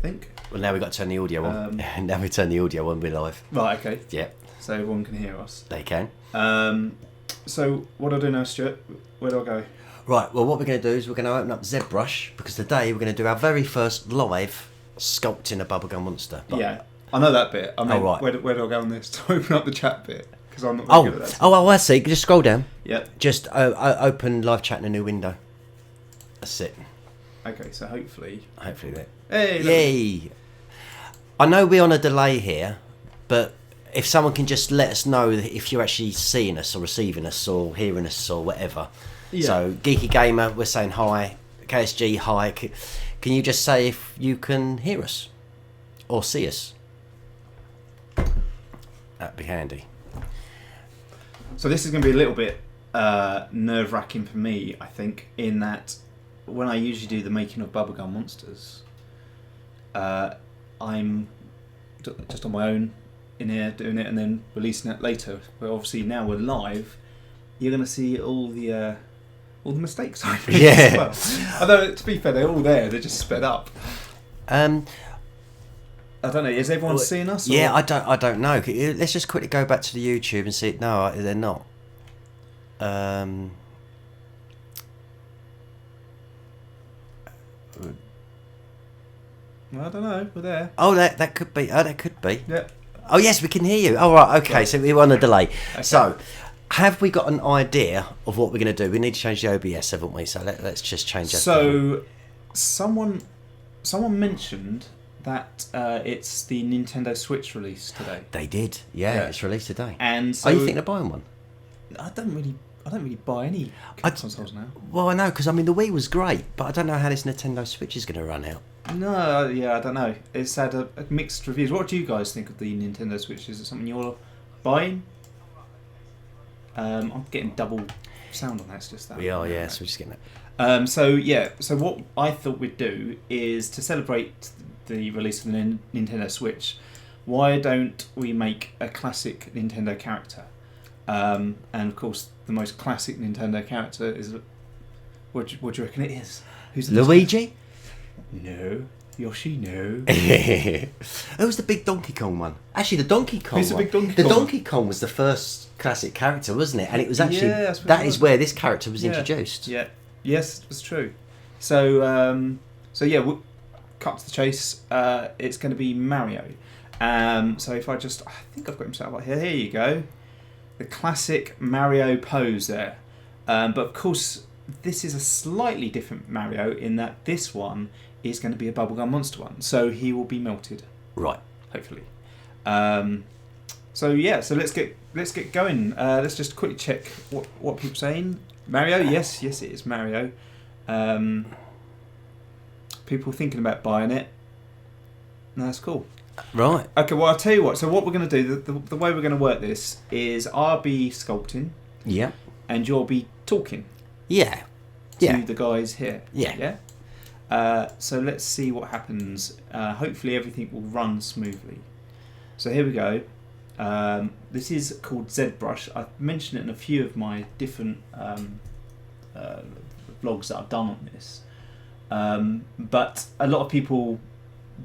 think. Well, now we've got to turn the audio on. Now we turn the audio on, we're live. Right, okay. Yeah. So everyone can hear us. They can. So what do I do now, Stuart? Where do I go? Right, well, what we're going to do is we're going to open up Zbrush, because today we're going to do our very first live sculpting a bubblegum monster. But yeah, I know that bit. I mean, right. where do I go on this to open up the chat bit? Because I'm not very good at that. Oh, I see. Just scroll down. Yep. Just open live chat in a new window. That's it. Okay, so hopefully that. Hey, yay! I know we're on a delay here, but if someone can just let us know if you're actually seeing us or receiving us or hearing us or whatever. Yeah. So, Geeky Gamer, we're saying hi. KSG, hi. Can you just say if you can hear us or see us? That'd be handy. So this is going to be a little bit nerve-wracking for me, I think, in that when I usually do the making of Bubblegummonsters, I'm just on my own in here doing it and then releasing it later. But obviously now we're live, you're going to see all the mistakes I made as well. Although to be fair, they're all there. They're just sped up. I don't know. Is everyone seeing us? Or? Yeah, I don't know. Let's just quickly go back to the YouTube and see. No, they're not. I don't know. We're there. Oh, that could be. Oh, that could be. Yeah. Oh, yes, we can hear you. Oh, right. Okay, Right. so we're on a delay. Okay. So, have we got an idea of what we're going to do? We need to change the OBS, haven't we? So let's just change that. So, someone mentioned that it's the Nintendo Switch release today. They did. Yeah, it's released today. And so are you thinking of buying one? I don't really buy any consoles now. Well, I know, because I mean the Wii was great, but I don't know how this Nintendo Switch is going to run out. No, yeah, I don't know. It's had a mixed reviews. What do you guys think of the Nintendo Switch? Is it something you're buying? I'm getting double sound on that. It's just that. We are, yeah. So we're just getting it. So what I thought we'd do is to celebrate the release of the Nintendo Switch. Why don't we make a classic Nintendo character? And of course, the most classic Nintendo character is. What do you reckon it is? Who's the Luigi? No. Yoshi, no. Who's the big Donkey Kong one? Actually, the Donkey Kong Who's the one. big Donkey The Kong? Donkey Kong was the first classic character, wasn't it? And it was actually Yeah, that is where this character was introduced. Yeah. Yes, it's true. So yeah, we'll cut to the chase. It's going to be Mario. So if I think I've got him set up right here. Here you go. The classic Mario pose there. But of course, this is a slightly different Mario in that this one is going to be a bubblegum monster one. So he will be melted. Right. Hopefully. So let's get going. Let's just quickly check what people are saying. Mario, yes, it is Mario. People thinking about buying it. No, that's cool. Right. Okay, well I'll tell you what. So what we're going to do, the way we're going to work this is I'll be sculpting. Yeah. And you'll be talking. Yeah. To the guys here. Yeah. Yeah. So let's see what happens. Hopefully everything will run smoothly. So here we go. This is called Zbrush. I've mentioned it in a few of my different vlogs that I've done on this. But a lot of people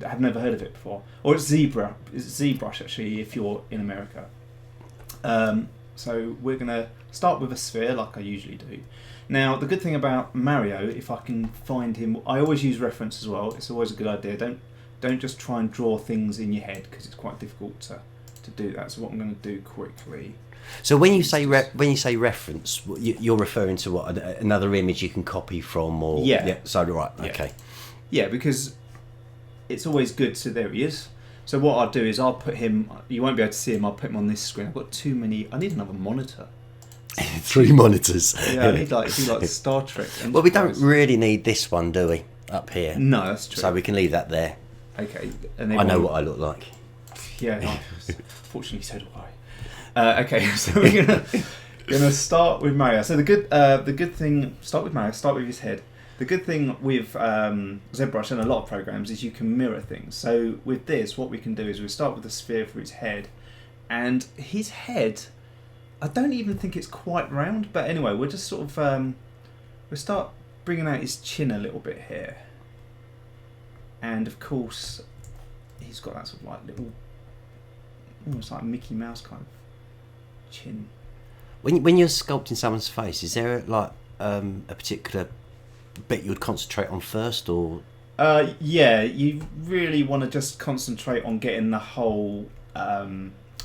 have never heard of it before. Or it's Zbrush. It's Zbrush actually if you're in America. So we're going to start with a sphere like I usually do. Now, the good thing about Mario, if I can find him, I always use reference as well. It's always a good idea. Don't just try and draw things in your head because it's quite difficult to do that. So what I'm going to do quickly. So when you say reference, you're referring to what, another image you can copy from, or So right, okay. Yeah, because it's always good. So there he is. So what I'll do is I'll put him. You won't be able to see him. I'll put him on this screen. I've got too many. I need another monitor. 3 monitors. Yeah, I need like Star Trek. Enterprise. Well, we don't really need this one, do we? Up here. No, that's true. So we can leave that there. Okay. And I know what I look like. Yeah. Fortunately, so do I. Okay, so we're gonna start with Mario. So the good thing. Start with Mario. Start with his head. The good thing with ZBrush and a lot of programs is you can mirror things. So with this, what we can do is we start with a sphere for his head, and his head. I don't even think it's quite round, but anyway, we'll just sort of we'll start bringing out his chin a little bit here. and of course he's got that sort of like little, almost like Mickey Mouse kind of chin. When you're sculpting someone's face, is there like a particular bit you would concentrate on first, or? Yeah, you really want to just concentrate on getting the whole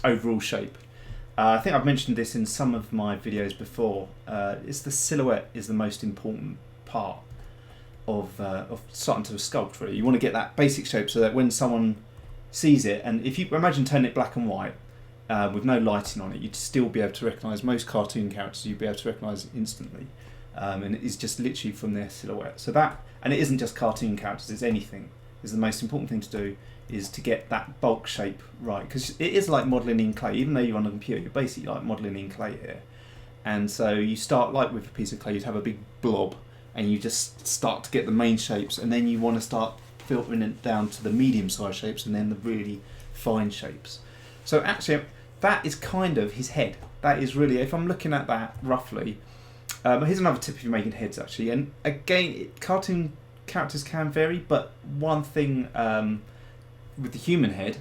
overall shape. I think I've mentioned this in some of my videos before. It's the silhouette is the most important part of starting to sculpt. Really, you want to get that basic shape so that when someone sees it, and if you imagine turning it black and white with no lighting on it, you'd still be able to recognise most cartoon characters. You'd be able to recognise instantly, and it is just literally from their silhouette. So that, and it isn't just cartoon characters; it's anything. Is the most important thing to do is to get that bulk shape right, because it is like modelling in clay. Even though you're on a computer, you're basically like modelling in clay here. And so you start like with a piece of clay, you'd have a big blob, and you just start to get the main shapes, and then you want to start filtering it down to the medium-sized shapes, and then the really fine shapes. So actually, that is kind of his head. That is really, if I'm looking at that roughly, here's another tip if you're making heads actually. And again, cartoon characters can vary, but one thing with the human head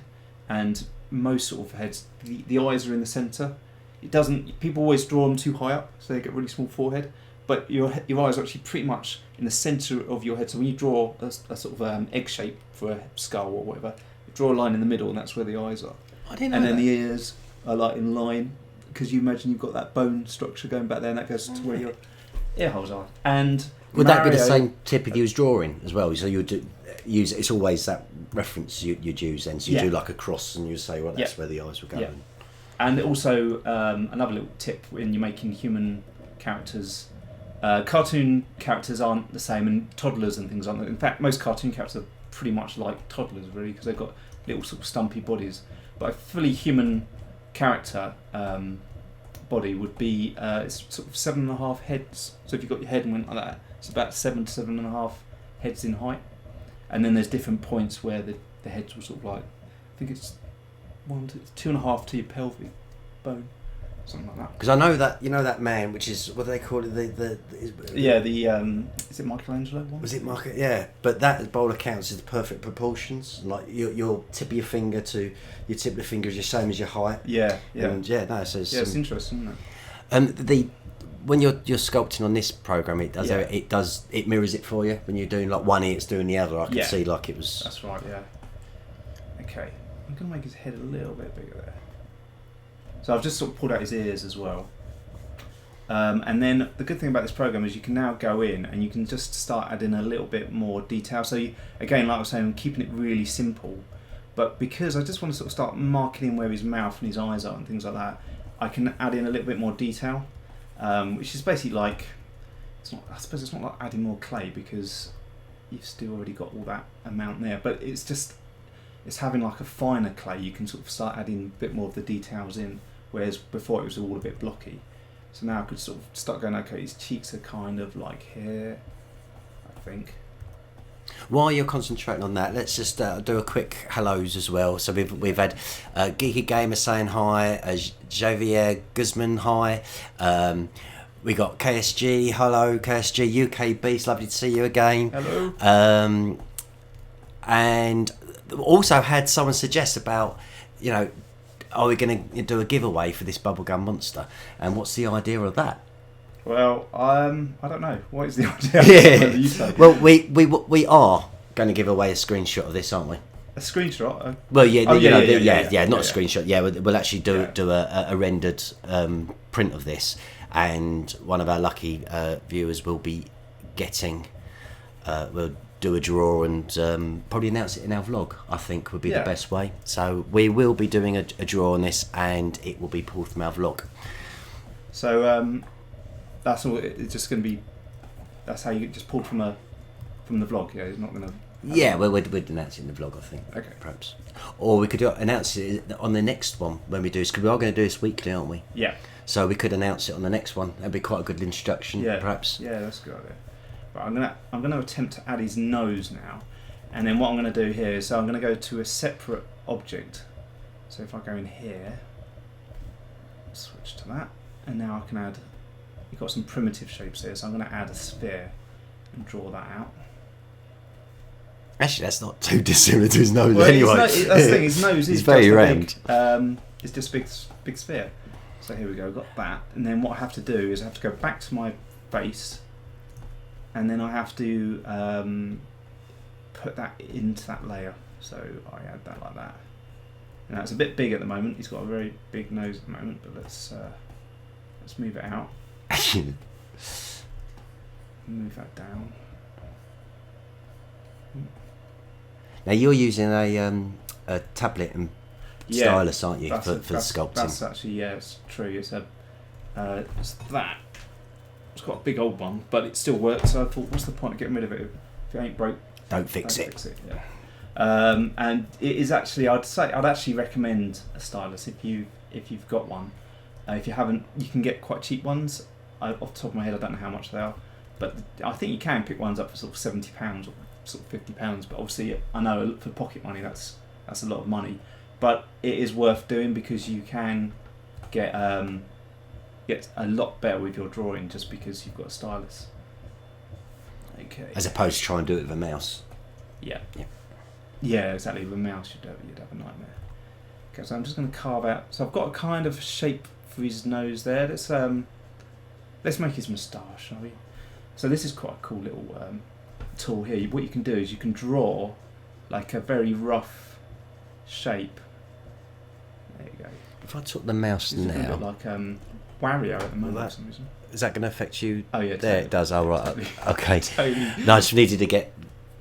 and most sort of heads, the eyes are in the centre. It doesn't. People always draw them too high up, so they get really small forehead. But your eyes are actually pretty much in the centre of your head. So when you draw a sort of egg shape for a skull or whatever, you draw a line in the middle, and that's where the eyes are. I didn't know and then that. The ears are like in line, because you imagine you've got that bone structure going back there, and that goes to where your ear holes are. And would that be the Mario, same tip if you was drawing as well? So you would use, it's always that reference you'd use then. So you do like a cross, and you say, well, that's where the eyes were going. Yeah. And also another little tip when you're making human characters. Cartoon characters aren't the same, and toddlers and things aren't. In fact, most cartoon characters are pretty much like toddlers, really, because they've got little sort of stumpy bodies. But a fully human character body would be it's sort of 7.5 heads. So if you've got your head and went like that, it's about 7 to 7.5 heads in height. And then there's different points where the heads will sort of like, I think it's 2.5 to your pelvic bone. Something like that. Because I know that, you know, that man, which is, what do they call it? Is it Michelangelo one? Was it Michael? Yeah, but that bowler counts as the perfect proportions. Like your tip of your finger to your tip of the finger is the same as your height. Yeah. And so it's interesting, isn't it? When you're sculpting on this program, it mirrors it for you when you're doing like one ear, it's doing the other. I could see like it was. That's right. Yeah. Okay, I'm gonna make his head a little bit bigger there. So I've just sort of pulled out his ears as well. And then the good thing about this program is you can now go in and you can just start adding a little bit more detail. So again, like I was saying, I'm keeping it really simple. But because I just want to sort of start marking in where his mouth and his eyes are and things like that, I can add in a little bit more detail, which is basically like, I suppose it's not like adding more clay because you've still already got all that amount there. But it's having like a finer clay. You can sort of start adding a bit more of the details in. Whereas before it was all a bit blocky. So now I could sort of start going, okay, his cheeks are kind of like here, I think. While you're concentrating on that, let's just do a quick hellos as well. So we've had Geeky Gamer saying hi, Javier Guzman hi, we got KSG, hello KSG, UK Beast, lovely to see you again. Hello. And also had someone suggest about, you know, are we going to do a giveaway for this Bubblegum Monster? And what's the idea of that? Well, I don't know. What is the idea? Yeah. Well, we are going to give away a screenshot of this, aren't we? A screenshot? Well, not a screenshot. Yeah, we'll actually do a rendered print of this, and one of our lucky viewers will be getting. We'll do a draw and probably announce it in our vlog, I think would be the best way. So we will be doing a draw on this, and it will be pulled from our vlog. So that's all. It's just going to be. That's how you just pulled from the vlog. Yeah, it's not going to. Yeah, well, we'd announce it in the vlog, I think. Okay, perhaps, or we could announce it on the next one when we do this, because we are going to do this weekly, aren't we? Yeah. So we could announce it on the next one. That'd be quite a good introduction, perhaps. Yeah, that's a good idea. But I'm gonna attempt to add his nose now, and then what I'm gonna do here is I'm gonna go to a separate object. So if I go in here, switch to that, and now I can add. You've got some primitive shapes here, so I'm gonna add a sphere and draw that out. Actually, that's not too dissimilar to his nose Well, anyway. that's the thing. His nose is very just round. It's just a big sphere. So here we go. Got that, and then what I have to do is I have to go back to my face, and then I have to put that into that layer. So I add that like that. Now it's a bit big at the moment. He's got a very big nose at the moment, but let's move it out. Move that down. Now you're using a tablet and stylus, aren't you, for sculpting? That's actually, it's true. It's that. It's got a big old one, but it still works. So I thought, what's the point of getting rid of it? If it ain't broke, don't fix it. Yeah. And it is actually, I'd actually recommend a stylus if you've got one. If you haven't, you can get quite cheap ones. Off the top of my head, I don't know how much they are, but I think you can pick ones up for sort of £70 or sort of £50. But obviously, I know for pocket money that's a lot of money. But it is worth doing because you can get a lot better with your drawing just because you've got a stylus. Okay. As opposed to trying to do it with a mouse. Yeah. Yeah, exactly. With a mouse, you'd have a nightmare. Okay, so I'm just going to carve out. So I've got a kind of shape for his nose there. Let's make his moustache, shall we? So this is quite a cool little tool here. What you can do is you can draw like a very rough shape. There you go. If I took the mouse now, a bit like Wario at the moment. For some reason. Is that going to affect you? Oh yeah, there it does. Oh right, totally. Okay. Totally. No, I just needed to get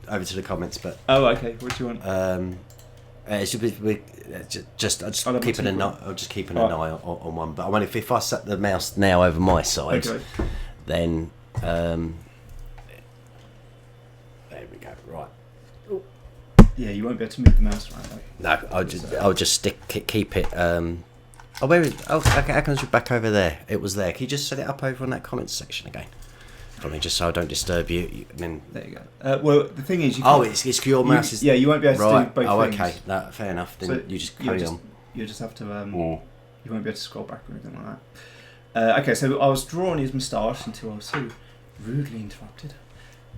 over to the comments, but. Oh okay. What do you want? It should be just keeping an eye. I'm just keeping an eye on one. But I mean, if I set the mouse now over my side, then there we go. Right. Yeah, you won't be able to move the mouse around. No, I'll just keep it. Where is? Oh, okay. How comes you're back over there? It was there. Can you just set it up over on that comments section again? For me, just so I don't disturb you. Then there you go. Well, the thing is, it's your mouse. Yeah, you won't be able to do both things. Okay. No, fair enough. Then so you just carry on. You just have to. You won't be able to scroll back or anything like that. Okay, so I was drawing his moustache until I was so rudely interrupted,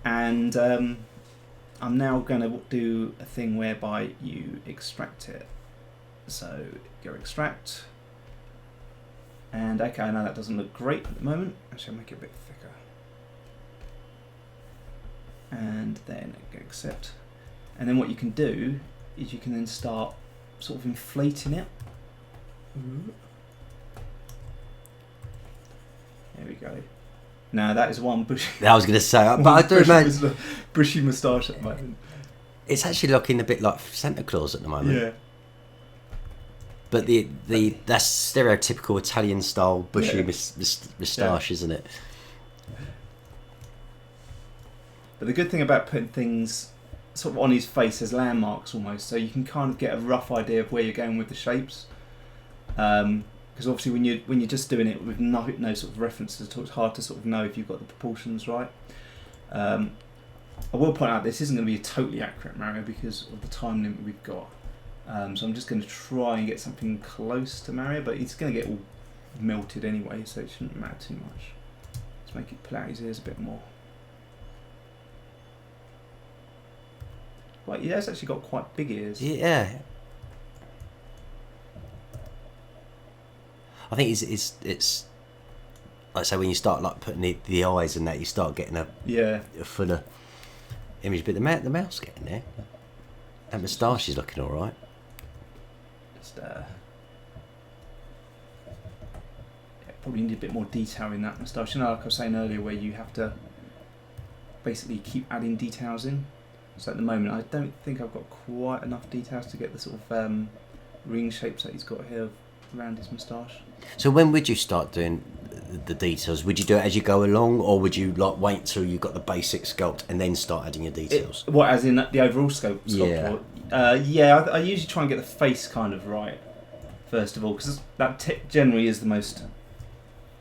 and I'm now going to do a thing whereby you extract it. So go extract, and okay, I know that doesn't look great at the moment. Actually, I'll make it a bit thicker. And then go accept, and then what you can do is you can then start sort of inflating it. There we go. Now that is one bushy. I was going to say, but I do imagine bushy moustache at the moment. It's actually looking a bit like Santa Claus at the moment. Yeah. But that's stereotypical Italian style bushy moustache, isn't it? But the good thing about putting things sort of on his face as landmarks almost, so you can kind of get a rough idea of where you're going with the shapes. Because obviously when you're just doing it with no sort of references, it's hard to sort of know if you've got the proportions right. I will point out this isn't going to be a totally accurate Mario because of the time limit we've got. So I'm just going to try and get something close to Mario, but it's going to get all melted anyway, so it shouldn't matter too much. Let's make it pull out his ears a bit more. Right, he has actually got quite big ears. Yeah. I think it's like I say when you start like putting the eyes and that, you start getting a fuller image. But the mouse getting there. That moustache is looking all right. Just probably need a bit more detail in that moustache. You know, like I was saying earlier, where you have to basically keep adding details in. So at the moment, I don't think I've got quite enough details to get the sort of ring shapes that he's got here around his moustache. So when would you start doing the details? Would you do it as you go along, or would you like wait till you got the basic sculpt and then start adding your details? What, as in the overall sculpt? Yeah. I usually try and get the face kind of right first of all, because that generally is the most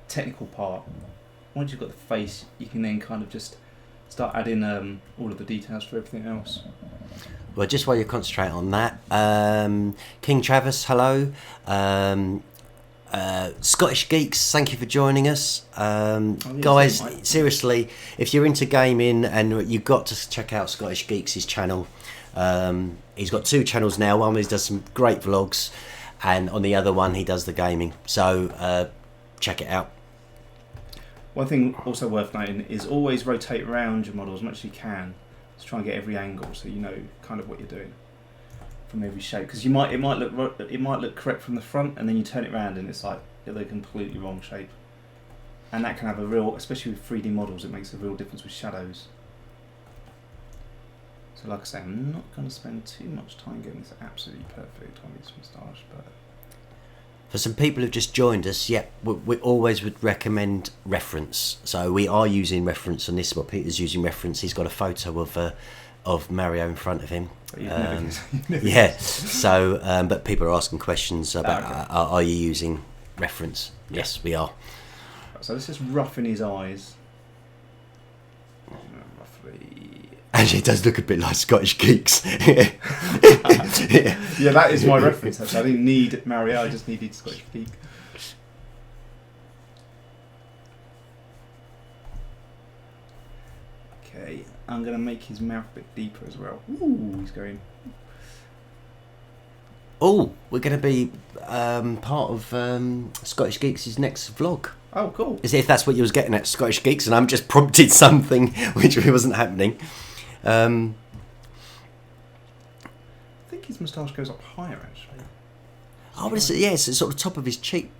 technical part. Once you've got the face, you can then kind of just start adding all of the details for everything else. Well, just while you concentrate on that, King Travis, hello. Scottish Geeks, thank you for joining us. yes, Guys, mate. seriously, if you're into gaming and you've got to check out Scottish Geeks' channel. He's got 2 channels now. One where he does some great vlogs, and on the other one he does the gaming. So check it out. One thing also worth noting is always rotate around your model as much as you can to try and get every angle, so you know kind of what you're doing from every shape. Because it might look correct from the front, and then you turn it around and it's like they're completely wrong shape. And that can have a real, especially with 3D models, it makes a real difference with shadows. So like I say, I'm not going to spend too much time getting this absolutely perfect on this moustache, but... For some people who've just joined us, we always would recommend reference. So we are using reference on this. What Peter's using reference. He's got a photo of Mario in front of him. Yeah. So, but people are asking questions about are you using reference? Yes, we are. So let's just roughen his eyes. Roughly. Actually, it does look a bit like Scottish Geeks. Yeah, that is my reference. Actually, I didn't need Mario. I just needed Scottish Geek. Okay, I'm going to make his mouth a bit deeper as well. Ooh, he's going. Oh, we're going to be part of Scottish Geeks' next vlog. Oh, cool. As if that's what you was getting at, Scottish Geeks, and I'm just prompted something which wasn't happening. I think his moustache goes up higher, actually. Oh, but it's sort of top of his cheekbones,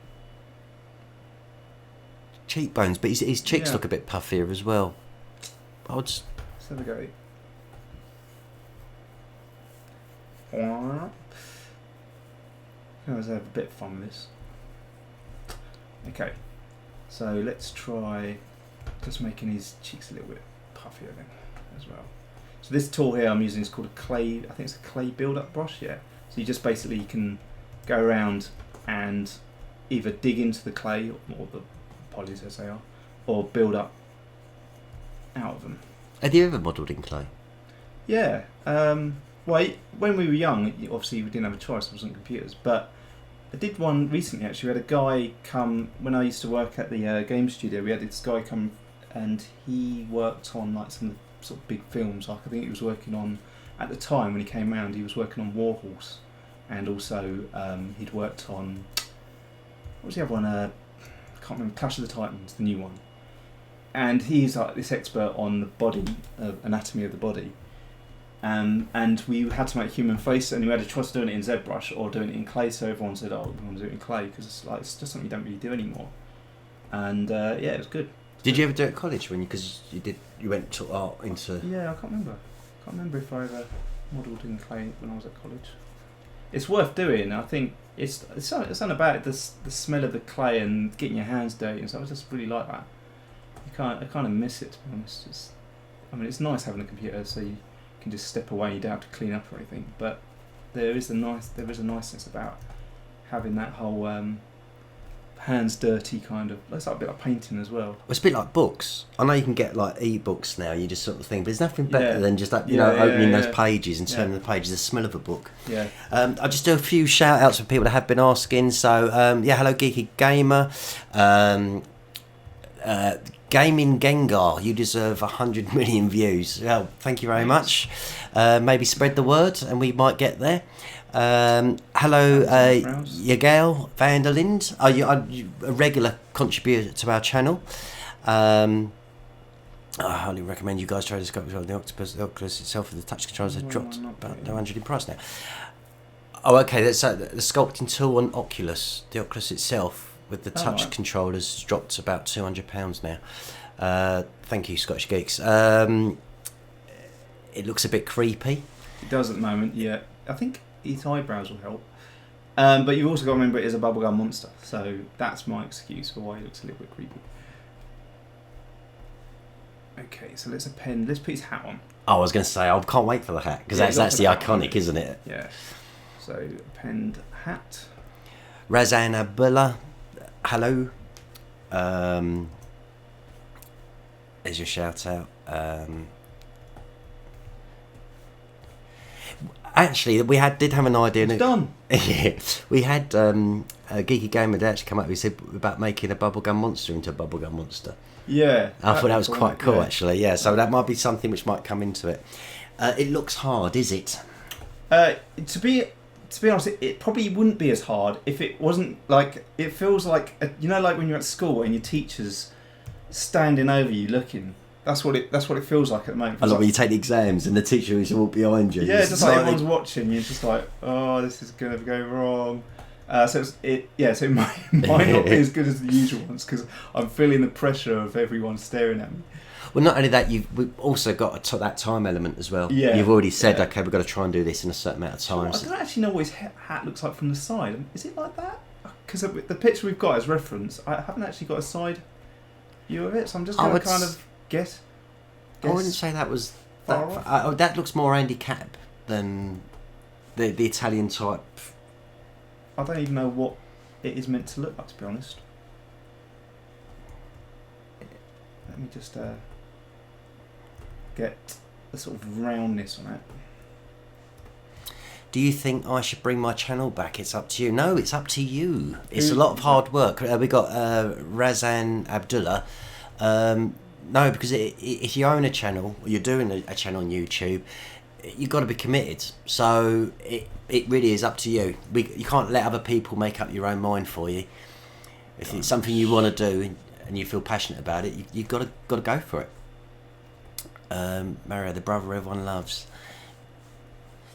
but his cheeks look a bit puffier as well. I'll just... So there we go. Let's have a bit of fun with this. Okay, so let's try just making his cheeks a little bit puffier then as well. So this tool here I'm using is called a clay, I think it's a clay build-up brush, yeah. So you just basically can go around and either dig into the clay, or the polys as they are, or build up out of them. Have you ever modelled in clay? Yeah. Well, when we were young, obviously we didn't have a choice, it wasn't computers, but I did one recently actually. We had a guy come, when I used to work at the game studio, we had this guy come and he worked on like some sort of big films. Like I think he was working on, at the time when he came round, he was working on Warhorse, and also he'd worked on, what was the other one? I can't remember, Clash of the Titans, the new one. And he's like this expert on the body, anatomy of the body. And we had to make a human face, and we had a choice of doing it in Zbrush or doing it in clay. So everyone said, "Oh, we want to do it in clay," because it's just something you don't really do anymore. And yeah, it was good. Did you ever do it at college when you went to art into? Yeah, I can't remember if I ever modelled in clay when I was at college. It's worth doing. I think it's something about it, the smell of the clay and getting your hands dirty and stuff. I just really like that. I kind of miss it, to be honest. It's nice having a computer, so you can just step away. You don't have to clean up or anything. But there is a niceness about having that whole hands dirty kind of. It's like a bit like painting as well. It's a bit like books. I know you can get like e-books now. You just sort of think, but there's nothing better than just that, opening those pages and turning the pages. The smell of a book. Yeah. I'll just do a few shout outs for people that have been asking. So hello Geeky Gamer. Gaming Gengar, you deserve 100 million views. Well, thank you very much. Maybe spread the word and we might get there. Hello, Yagail Vanderlind. Are you a regular contributor to our channel? I highly recommend you guys try to discover the Oculus itself with the touch controls have dropped about 200 in price now. Oh, okay, that's the sculpting tool on Oculus. The Oculus itself with the touch controllers dropped about £200 now. Thank you, Scottish Geeks. It looks a bit creepy. It does at the moment, yeah. I think his eyebrows will help. But you've also got to remember it is a bubblegum monster, so that's my excuse for why he looks a little bit creepy. Okay, so let's put his hat on. Oh, I was going to say, I can't wait for the hat, because that's the iconic, isn't it? Yeah. So, append hat. Razan Abdullah. Hello. There's your shout out. Actually, we did have an idea. It's done. Yeah, we had a geeky gamer that actually come up. He said about making a bubblegum monster into a bubblegum monster. Yeah, I thought that was quite cool, actually. Yeah, so that might be something which might come into it. It looks hard, is it? To be honest, it probably wouldn't be as hard if it wasn't like, it feels like like when you're at school and your teacher's standing over you looking. That's what it feels like at the moment. I love when you take the exams and the teacher is all behind you. Yeah, just like everyone's watching. You're just like, oh, this is gonna go wrong. So it might not be as good as the usual ones because I'm feeling the pressure of everyone staring at me. Well, not only that, we've also got that time element as well. Yeah, you've already said, okay, we've got to try and do this in a certain amount of time. I don't actually know what his hat looks like from the side. Is it like that? Because the picture we've got as reference, I haven't actually got a side view of it, so I'm just going to kind of guess. I wouldn't say that was that. That looks more Andy Cap than the Italian type. I don't even know what it is meant to look like, to be honest. Let me just get the sort of roundness on it. Do you think I should bring my channel back? It's up to you. No, it's up to you. It's a lot of hard work. We got Razan Abdullah. No, because if you own a channel, or you're doing a channel on YouTube, you've got to be committed. So it really is up to you. You can't let other people make up your own mind for you. If it's something you want to do and you feel passionate about it, you've got to go for it. Mario, the brother everyone loves.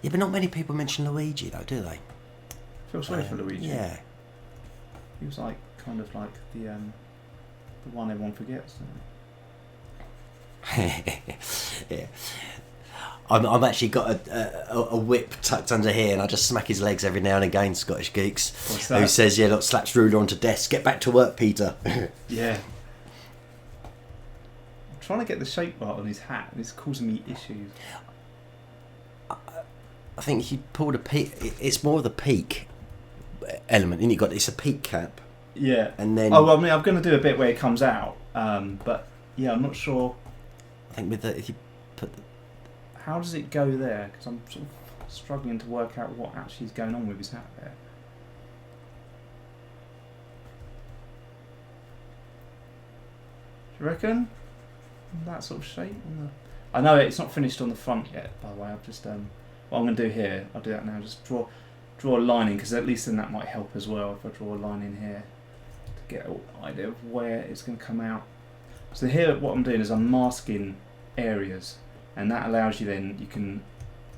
Yeah, but not many people mention Luigi, though, do they? Feel sorry for Luigi. Yeah. He was like kind of like the one everyone forgets, don't they? Yeah. I'm actually got a whip tucked under here, and I just smack his legs every now and again. Scottish Geeks, what's that? Who says, "Yeah, look, slaps ruler onto desk. Get back to work, Peter." Yeah. I'm trying to get the shape right on his hat, and it's causing me issues. I think he pulled a peak. It's more of the peak element, and it's a peak cap. Yeah. And then. Oh well, I mean, I'm going to do a bit where it comes out, but yeah, I'm not sure. I think if you put. How does it go there? Because I'm sort of struggling to work out what actually is going on with his hat there. Do you reckon? That sort of shape? I know it's not finished on the front yet, by the way. I've just what I'm going to do here, I'll do that now. Just draw a line in, because at least then that might help as well if I draw a line in here to get an idea of where it's going to come out. So here, what I'm doing is I'm masking areas, and that allows you you can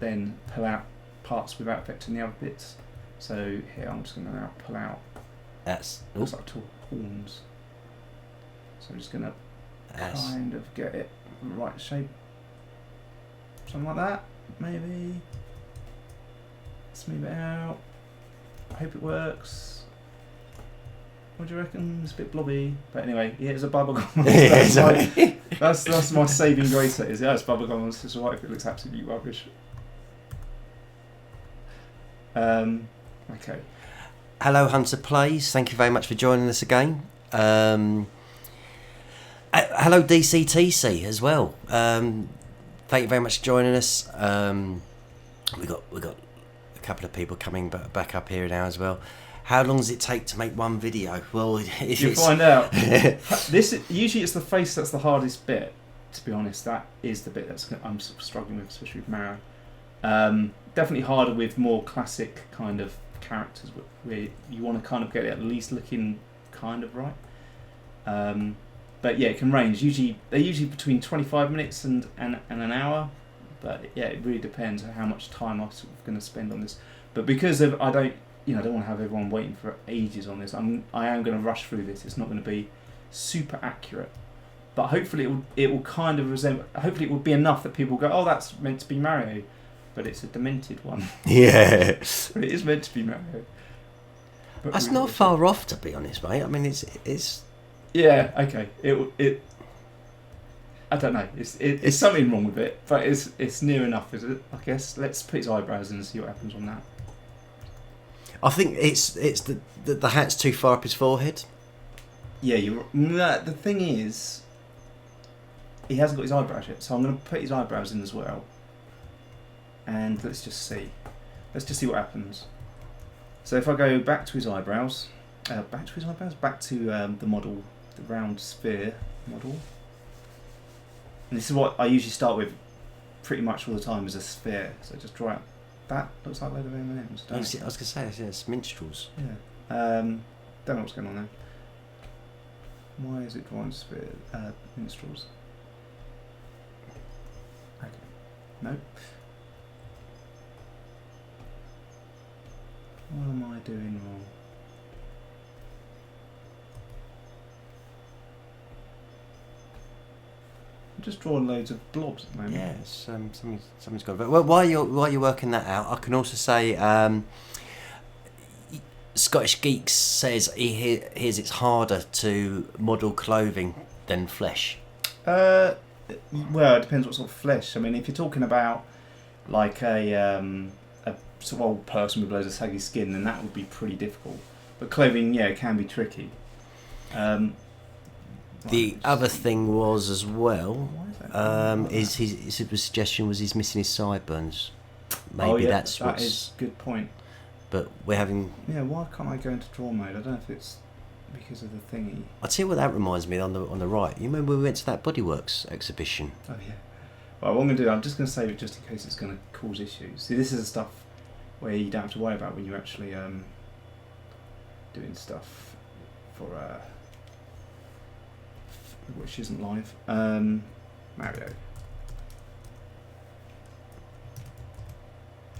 then pull out parts without affecting the other bits. So here I'm just going to now pull out. Looks like two horns. So I'm just going to kind of get it right shape. Something like that, maybe. Smooth it out. I hope it works. What do you reckon? It's a bit blobby, but anyway, yeah, it's a bubblegum. That's my saving grace. It's bubblegum. It's alright if it looks absolutely rubbish. Okay. Hello, Hunter Plays. Thank you very much for joining us again. Hello, DCTC as well. Thank you very much for joining us. We got a couple of people coming back up here now as well. How long does it take to make one video? Well, you'll find out. Usually it's the face that's the hardest bit. To be honest, that is the bit I'm sort of struggling with, especially with Mario. Definitely harder with more classic kind of characters where you want to kind of get it at least looking kind of right. But yeah, it can range. They're usually between 25 minutes and an hour. But yeah, it really depends on how much time I'm sort of going to spend on this. But because I don't want to have everyone waiting for ages on this. I am going to rush through this. It's not going to be super accurate, but hopefully it will kind of resemble. Hopefully it will be enough that people go, "Oh, that's meant to be Mario," but it's a demented one. Yeah, but it is meant to be Mario. But that's not far off, to be honest, mate. I mean, it's. Yeah. Okay. It. I don't know. It's something wrong with it, but it's near enough, is it? I guess. Let's put his eyebrows in and see what happens on that. I think it's the hat's too far up his forehead. Yeah, the thing is, he hasn't got his eyebrows yet, so I'm going to put his eyebrows in as well. And let's just see what happens. So if I go back to his eyebrows, back to the model, the round sphere model. And this is what I usually start with pretty much all the time, is a sphere. So just draw out. That looks like a load of M&Ms. I was going to say, it's minstrels. Yeah. Don't know what's going on there. Why is it drawing sphere? Minstrels. Okay. Nope. What am I doing wrong? I'm just drawing loads of blobs at the moment. Yeah, something's got. Well, while you're working that out, I can also say Scottish Geeks says he hears it's harder to model clothing than flesh. Well, it depends what sort of flesh. I mean, if you're talking about like a sort of old person with loads of saggy skin, then that would be pretty difficult. But clothing, yeah, can be tricky. The other thing was as well, his suggestion was he's missing his sideburns. Maybe that's that is a good point. But we're having... Yeah, why can't I go into draw mode? I don't know if it's because of the thingy. I'll tell you what that reminds me on the right. You remember we went to that Bodyworks exhibition? Oh yeah. Well, what I'm going to do, I'm just going to save it just in case it's going to cause issues. See, this is the stuff where you don't have to worry about when you're actually doing stuff for which isn't live. Mario.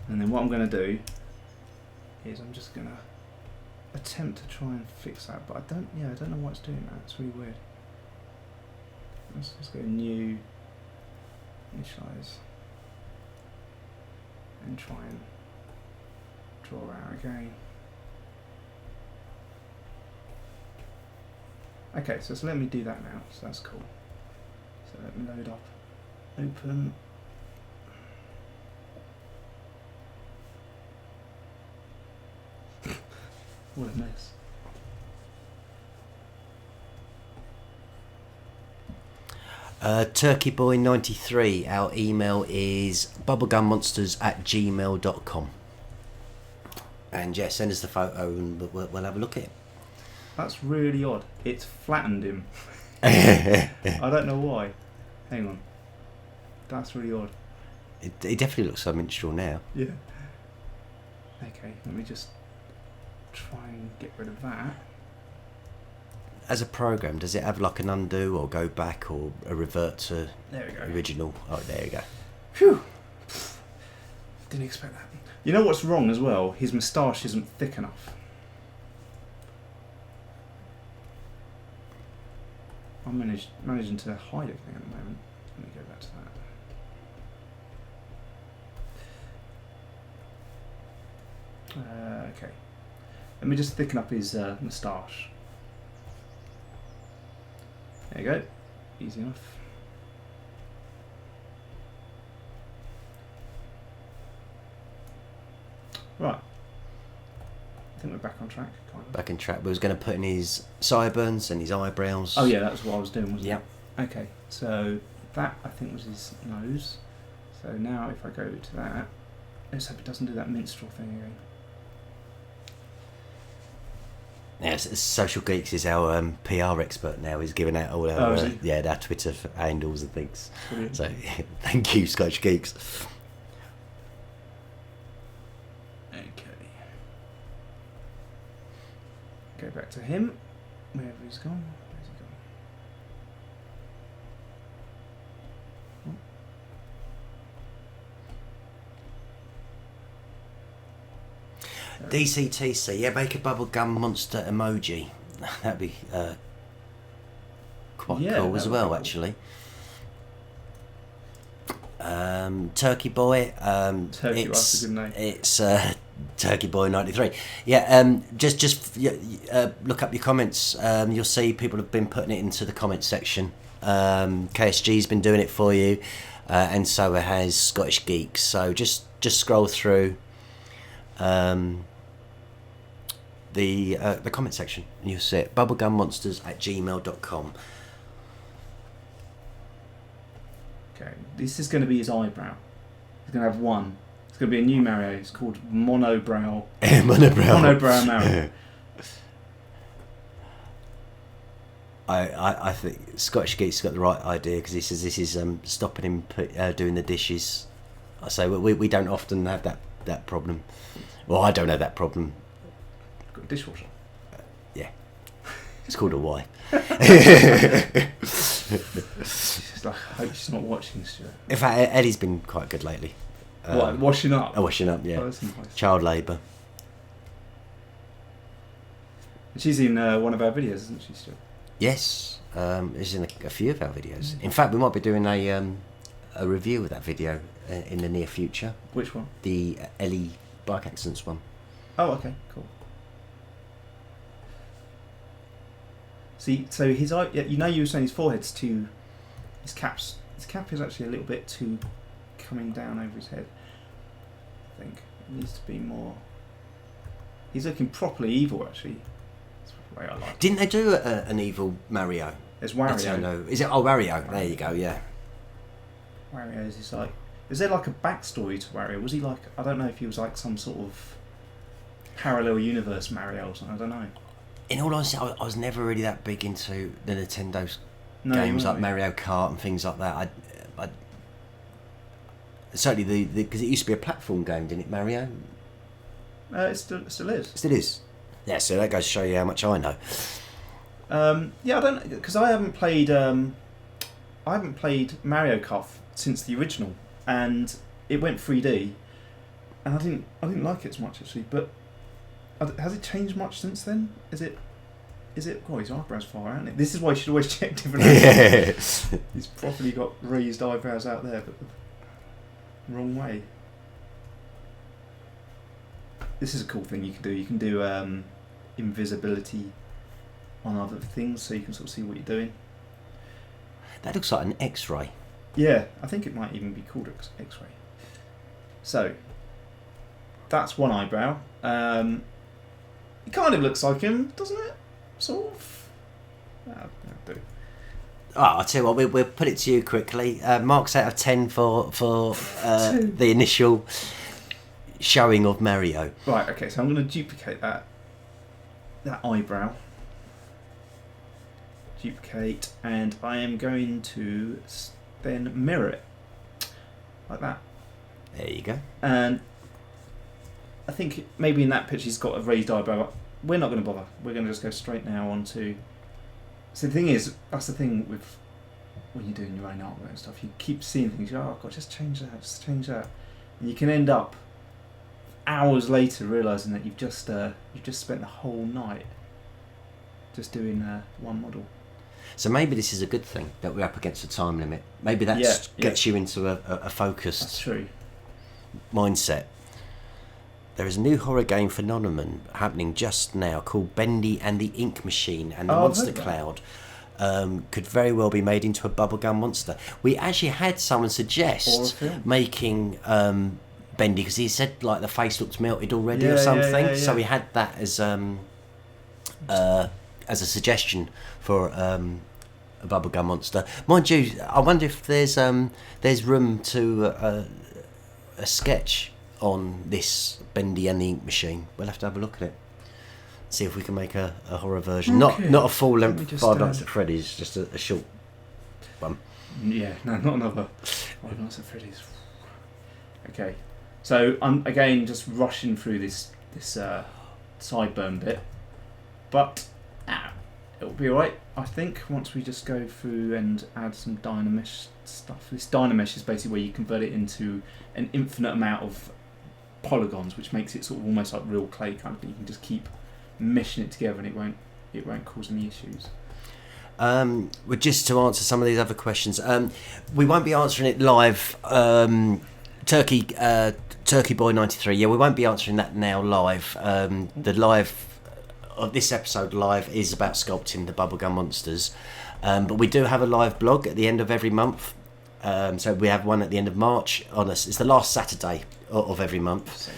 And then what I'm going to do is I'm just going to attempt to try and fix that, but I don't know why it's doing that. It's really weird. Let's go new, initialize, and try and draw out again. Okay, so it's letting me do that now, so that's cool. So let me load up, open. What a mess. Turkeyboy93, our email is bubblegummonsters@gmail.com. And yeah, send us the photo and we'll have a look at it. That's really odd. It's flattened him. I don't know why. Hang on. That's really odd. It definitely looks so minstrel now. Yeah. Okay, let me just try and get rid of that. As a program, does it have like an undo or go back or a revert to original? Oh, there you go. Phew. Didn't expect that. You know what's wrong as well? His moustache isn't thick enough. I'm managing to hide everything at the moment. Let me go back to that. Okay. Let me just thicken up his moustache. There you go. Easy enough. Right. I think we're back on track. Kind of. Back on track. We was going to put in his sideburns and his eyebrows. Oh yeah, that was what I was doing, wasn't Yep. it? Okay. So that I think was his nose. So now if I go to that, let's hope it doesn't do that minstrel thing again. Yes, Social Geeks is our PR expert now. He's giving out all our our Twitter handles and things. Brilliant. So thank you, Scottish Geeks. Okay. Go back to him. Wherever he's gone. Where's he gone? DCTC, yeah, make a bubblegum monster emoji. That'd be quite cool as well, actually. Turkey Boy. Turkey, that's a good name. It's Turkey Boy 93. Yeah, just look up your comments. You'll see people have been putting it into the comments section. KSG's been doing it for you, and so has Scottish Geeks. So just scroll through. The comment section and you'll see it. bubblegummonsters@gmail.com. Okay, this is going to be his eyebrow. He's going to have one. It's It's going to be a new Mario. It's called Monobrow. Monobrow Mario. I think Scottish Geeks got the right idea because he says this is stopping him doing the dishes. I say we don't often have that problem. Well, I don't have that problem. Got a dishwasher. Yeah, it's called a Y. She's like, I hope she's not watching, Stuart. In fact, Eddie's been quite good lately. What, washing up? Washing up, yeah. Oh, that's nice. Child labour. She's in one of our videos, isn't she, Stuart? Yes, it's in a few of our videos. In fact, we might be doing a review of that video in the near future. Which one? The Ellie bike accidents one. Oh, okay, cool. See, so his eye, you know, you were saying his forehead's too, his cap is actually a little bit too coming down over his head. I think it needs to be more. He's looking properly evil, actually. I like. Didn't they do an evil Mario? There's Wario. No. Is it? Oh, Wario. There you go. Yeah. Wario's is like. Is there like a backstory to Wario? Was he like? I don't know if he was like some sort of parallel universe Mario or something. I don't know. In all honesty, I was never really that big into the Nintendo games like Mario Kart and things like that. I certainly because it used to be a platform game, didn't it, Mario? It still is. Still is. Yeah, so that goes to show you how much I know. Yeah, I don't, because I haven't played Mario Kart since the original, and it went 3D, and I didn't like it as much actually. But has it changed much since then? Is it? Oh, his eyebrows far out. This is why you should always check different. Yes. He's properly got raised eyebrows out there, but the wrong way. This is a cool thing you can do. You can do invisibility on other things, so you can sort of see what you're doing. That looks like an X-ray. Yeah, I think it might even be called X-ray. So that's one eyebrow. It kind of looks like him, doesn't it? Sort of. That'll do. Oh, I'll tell you what, we'll put it to you quickly. Marks out of 10 for the initial showing of Mario. Right, okay, so I'm going to duplicate that eyebrow. Duplicate, and I am going to then mirror it. Like that. There you go. And I think maybe in that picture he's got a raised eyebrow. We're not going to bother. We're going to just go straight now on to... So the thing is, that's the thing with when you're doing your own artwork and stuff, you keep seeing things, you go, oh God, just change that. And you can end up hours later realising that you've just spent the whole night just doing one model. So maybe this is a good thing that we're up against a time limit. Maybe that gets you into a focused That's true. mindset. There is a new horror game phenomenon happening just now called Bendy and the Ink Machine, and the Monster Cloud could very well be made into a bubblegum monster. We actually had someone suggest making Bendy because he said like the face looked melted already or something. Yeah. So we had that as a suggestion for a bubblegum monster. Mind you, I wonder if there's room to a sketch on this Bendy and the Ink Machine. We'll have to have a look at it. See if we can make a horror version. Okay. Not a full length Five Nights at Freddy's, just a short one. Yeah, no, not another Five Nights at Freddy's. Okay, so I'm again just rushing through this sideburn bit, but it'll be alright, I think, once we just go through and add some Dynamesh stuff. This Dynamesh is basically where you convert it into an infinite amount of polygons, which makes it sort of almost like real clay kind of thing. You can just keep meshing it together and it won't cause any issues. Well, just to answer some of these other questions, we won't be answering it live. Turkey Boy 93, yeah, we won't be answering that now live. The live of this episode live is about sculpting the Bubblegum Monsters, but we do have a live blog at the end of every month. So we have one at the end of March it's the last Saturday of every month,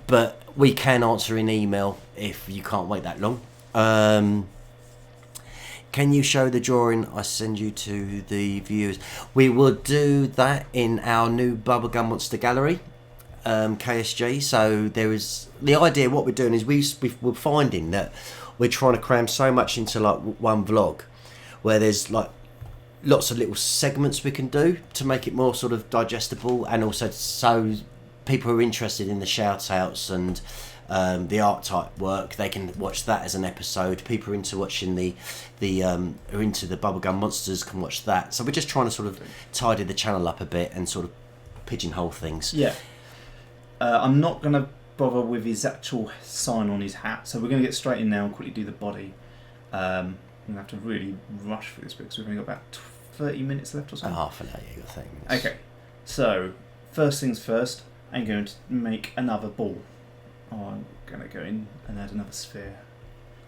but we can answer in email if you can't wait that long. Can you show the drawing I send you to the viewers? We will do that in our new Bubblegum Monster gallery. KSG. So there is the idea. What we're doing is we're finding that we're trying to cram so much into like one vlog, where there's like lots of little segments we can do to make it more sort of digestible, and also so people who are interested in the shout outs and the art type work, they can watch that as an episode. People who are into watching who are into the Bubblegum Monsters can watch that. So we're just trying to sort of tidy the channel up a bit and sort of pigeonhole things. Yeah. I'm not going to bother with his actual sign on his hat, so we're going to get straight in now and quickly do the body. I'm going to have to really rush through this because we've only got about 30 minutes left or something. Half an hour, you got 30 minutes. Okay, so first things first, I'm going to make another ball. I'm going to go in and add another sphere.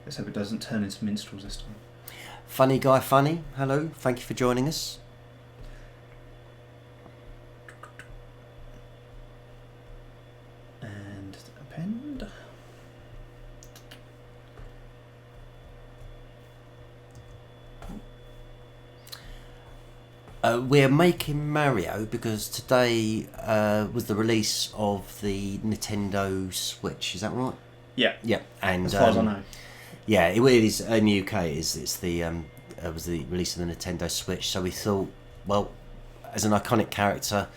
Let's hope it doesn't turn into minstrels this time. Funny Guy Funny, hello, thank you for joining us. And append. We're making Mario because today was the release of the Nintendo Switch. Is that right? Yeah. Yeah, and as far as I know. Yeah, it is in the UK. It's the was the release of the Nintendo Switch. So we thought, well, as an iconic character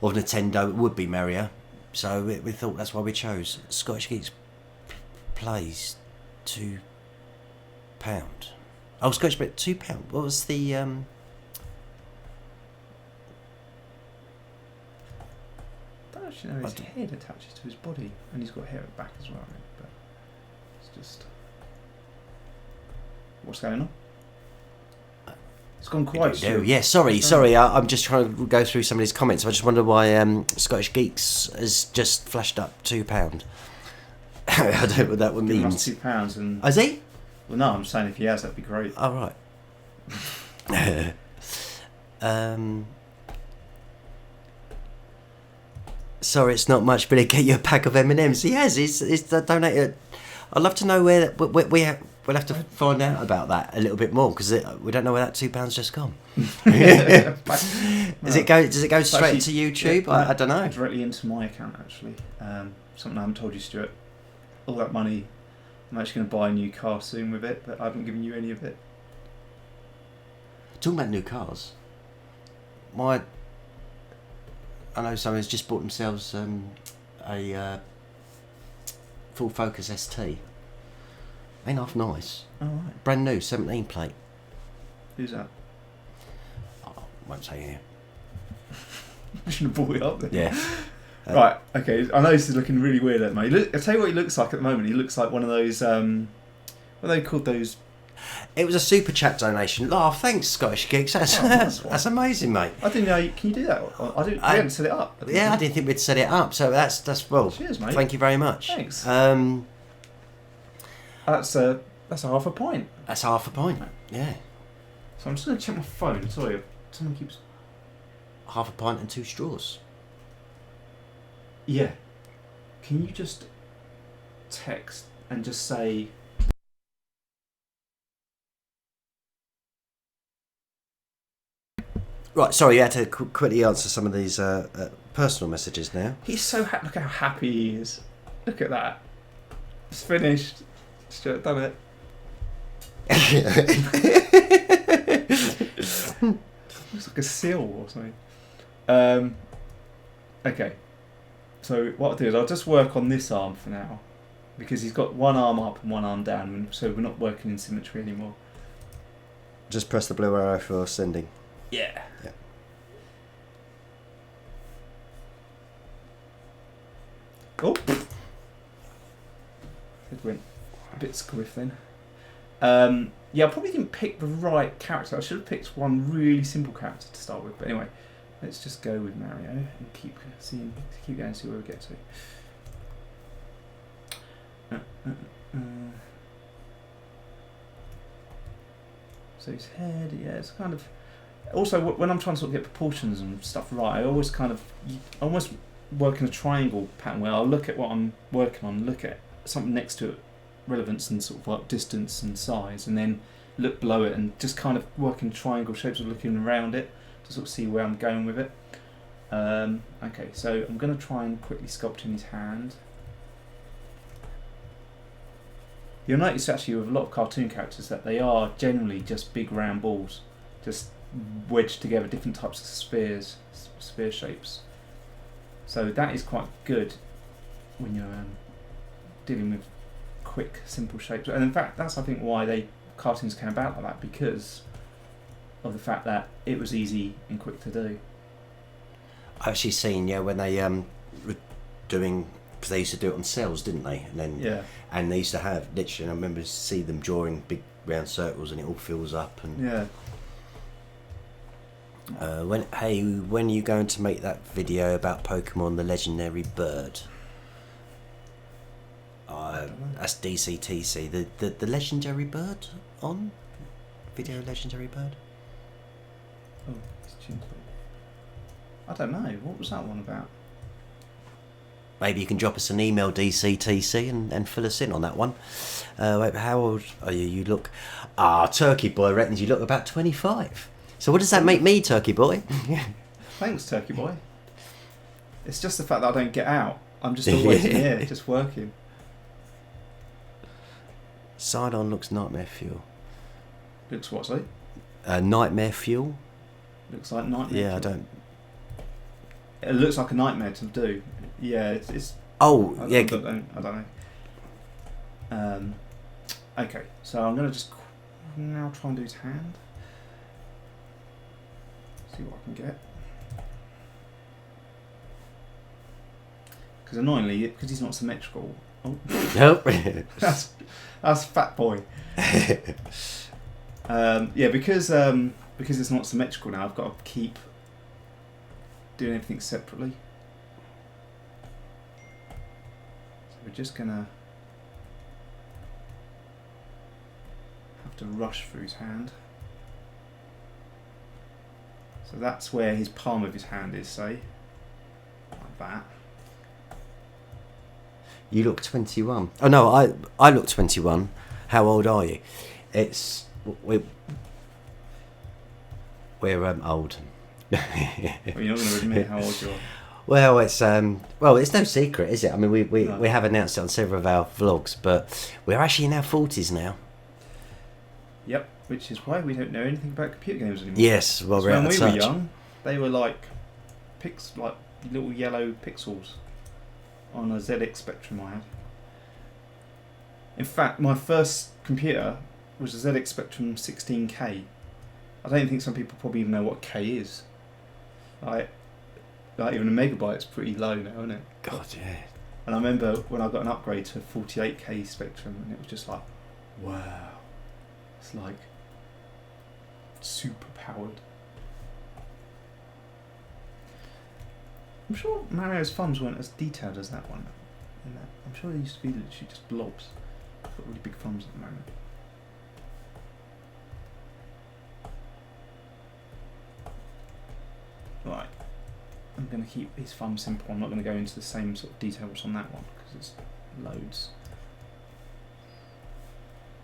of Nintendo, it would be Mario. So we thought that's why we chose Scottish Geeks plays £2. Oh, Scottish bet £2. What was the You know, his head attaches to his body, and he's got hair at the back as well. But it's just what's going on? It's gone quite. Yeah, sorry. I'm just trying to go through some of these comments. I just wonder why Scottish Geeks has just flashed up £2. I don't know what that one means. £2 and. Has he? Well, no, I'm saying if he has, that'd be great. Oh right. Sorry, it's not much, but he'll get you a pack of M&Ms. He has. He's donated. I'd love to know where we'll have to find out about that a little bit more because we don't know where that £2 just gone. Does it go straight to YouTube? Yeah, I don't know. Directly into my account actually. Something I haven't told you, Stuart. All that money, I'm actually going to buy a new car soon with it, but I haven't given you any of it. Talking about new cars, I know someone's just bought themselves a full focus ST. Ain't half nice. Oh, right. Brand new, 17 plate. Who's that? Oh, I won't say here. I should have brought it up then. Yeah. Right, okay. I know this is looking really weird at the moment. I'll tell you what he looks like at the moment. He looks like one of those, what are they called, those? It was a super chat donation. Oh, thanks, Scottish Geeks. That's amazing, mate. I didn't know. Can you do that? We hadn't set it up. I didn't think we'd set it up. So that's well. Cheers, mate. Thank you very much. Thanks. That's half a point. That's half a point. Yeah. So I'm just going to check my phone. Sorry, someone keeps. Half a pint and 2 straws. Yeah. Can you just text and just say? Right, sorry, you had to quickly answer some of these personal messages now. He's so happy. Look how happy he is. Look at that. It's finished. Stuart done it. Looks like a seal or something. Okay. So what I'll do is I'll just work on this arm for now. Because he's got one arm up and one arm down, so we're not working in symmetry anymore. Just press the blue arrow for sending. Yeah. Oh! It went a bit squiff then. Yeah, I probably didn't pick the right character. I should have picked one really simple character to start with. But anyway, let's just go with Mario and keep going and see where we get to. So his head, yeah, it's kind of. Also, when I'm trying to sort of get proportions and stuff right, I always almost work in a triangle pattern where I'll look at what I'm working on, look at something next to it, relevance and sort of like distance and size, and then look below it and just kind of work in triangle shapes of looking around it to sort of see where I'm going with it. Okay, so I'm going to try and quickly sculpt in his hand. You'll notice actually with a lot of cartoon characters that they are generally just big round balls, just wedged together, different types of sphere shapes. So that is quite good when you're dealing with quick, simple shapes. And in fact, that's I think why cartoons came about like that, because of the fact that it was easy and quick to do. I've actually seen, when they were doing, because they used to do it on cells, didn't they? And then and they used to have literally. I remember see them drawing big round circles, and it all fills up. And when are you going to make that video about Pokemon the Legendary Bird? That's DCTC. The Legendary Bird on video Legendary Bird. Oh, it's tuned. I don't know. What was that one about? Maybe you can drop us an email, DCTC, and fill us in on that one. Wait, how old are you? You look... Turkey Boy reckons you look about 25. So what does that make me, Turkey Boy? Thanks, Turkey Boy. It's just the fact that I don't get out. I'm just always in here, just working. Sidon looks nightmare fuel. Looks what, sorry? Nightmare fuel. Looks like nightmare fuel. I don't... It looks like a nightmare to do. Yeah, it's... Oh, I don't know. Okay, so I'm going to just now try and do his hand. See what I can get. Because annoyingly, because he's not symmetrical... Oh. Nope. That's Fat Boy. Because it's not symmetrical now, I've got to keep doing everything separately. So we're just gonna have to rush through his hand. So that's where his palm of his hand is, say, like that. You look 21. Oh no, I look 21. How old are you? We're old. Well, you're not going to admit how old you are. Well, it's no secret, is it? I mean, we have announced it on several of our vlogs, but we're actually in our 40s now. Yep, which is why we don't know anything about computer games anymore. Yes, well, so when we were young, they were like little yellow pixels on a ZX Spectrum I had. In fact, my first computer was a ZX Spectrum 16K. I don't think some people probably even know what K is. Like even a megabyte's pretty low now, isn't it? God, yeah. And I remember when I got an upgrade to 48K Spectrum, and it was just like, wow, it's like super powered. I'm sure Mario's thumbs weren't as detailed as that one. I'm sure they used to be literally just blobs. I've got really big thumbs at the moment. Right, I'm going to keep his thumb simple. I'm not going to go into the same sort of details on that one because it's loads.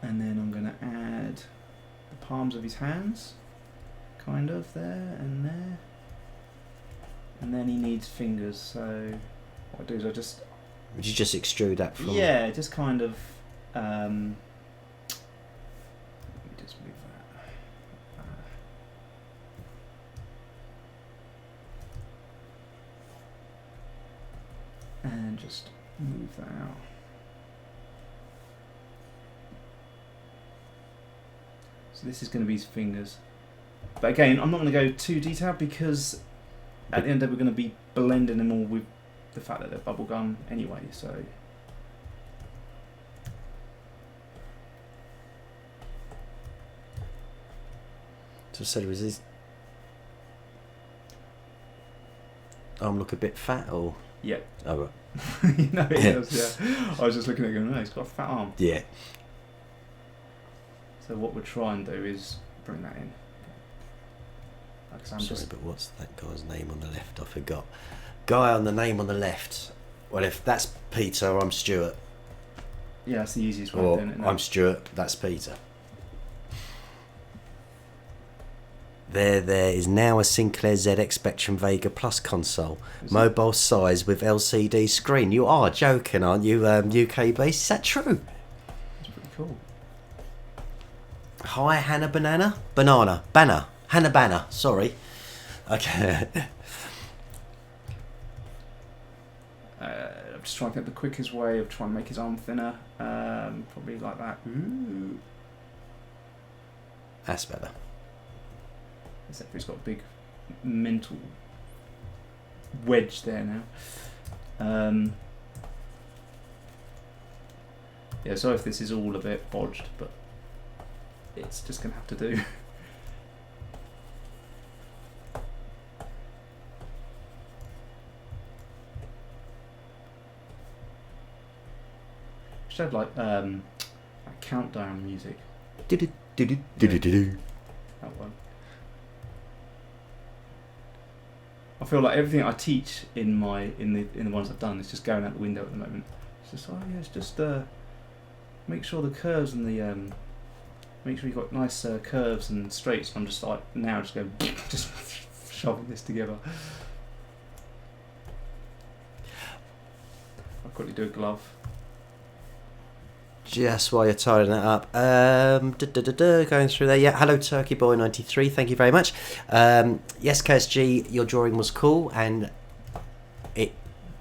And then I'm going to add the palms of his hands, kind of there and there. And then he needs fingers, so what I do is I just... Would you just extrude that from... Yeah, just kind of... let me just move that. And just move that out. So this is going to be his fingers. But again, I'm not going to go too detailed because at the end of the day we're going to be blending them all with the fact that they're bubblegum anyway, so... So I said, was his arm look a bit fat, or...? Yeah. Oh, right. You know, it does, yeah. I was just looking at it going, no, he's got a fat arm. Yeah. So what we'll try and do is bring that in. Sorry, but what's that guy's name on the left? I forgot. Guy on the name on the left. Well, if that's Peter, I'm Stuart. Yeah, that's the easiest way or of doing it now. I'm Stuart, that's Peter. There is now a Sinclair ZX Spectrum Vega Plus console, mobile size with LCD screen. You are joking, aren't you? UK based. Is that true? That's pretty cool. Hi, Hannah Banana. Hannah Banner. Sorry. Okay. I'm just trying to think the quickest way of trying to make his arm thinner. Probably like that. Ooh. That's better. Except for he's got a big mental wedge there now. Yeah, sorry if this is all a bit bodged, but it's just going to have to do. Should have like countdown music. That one. I feel like everything I teach in the ones I've done is just going out the window at the moment. It's just it's just make sure the curves and the make sure you've got nice curves and straights. I'm just like now just going just shoving this together. I'll quickly do a glove. Just while you're tidying that up, going through there. Yeah, hello Turkey Boy 93. Thank you very much. Yes, KSG, your drawing was cool, and it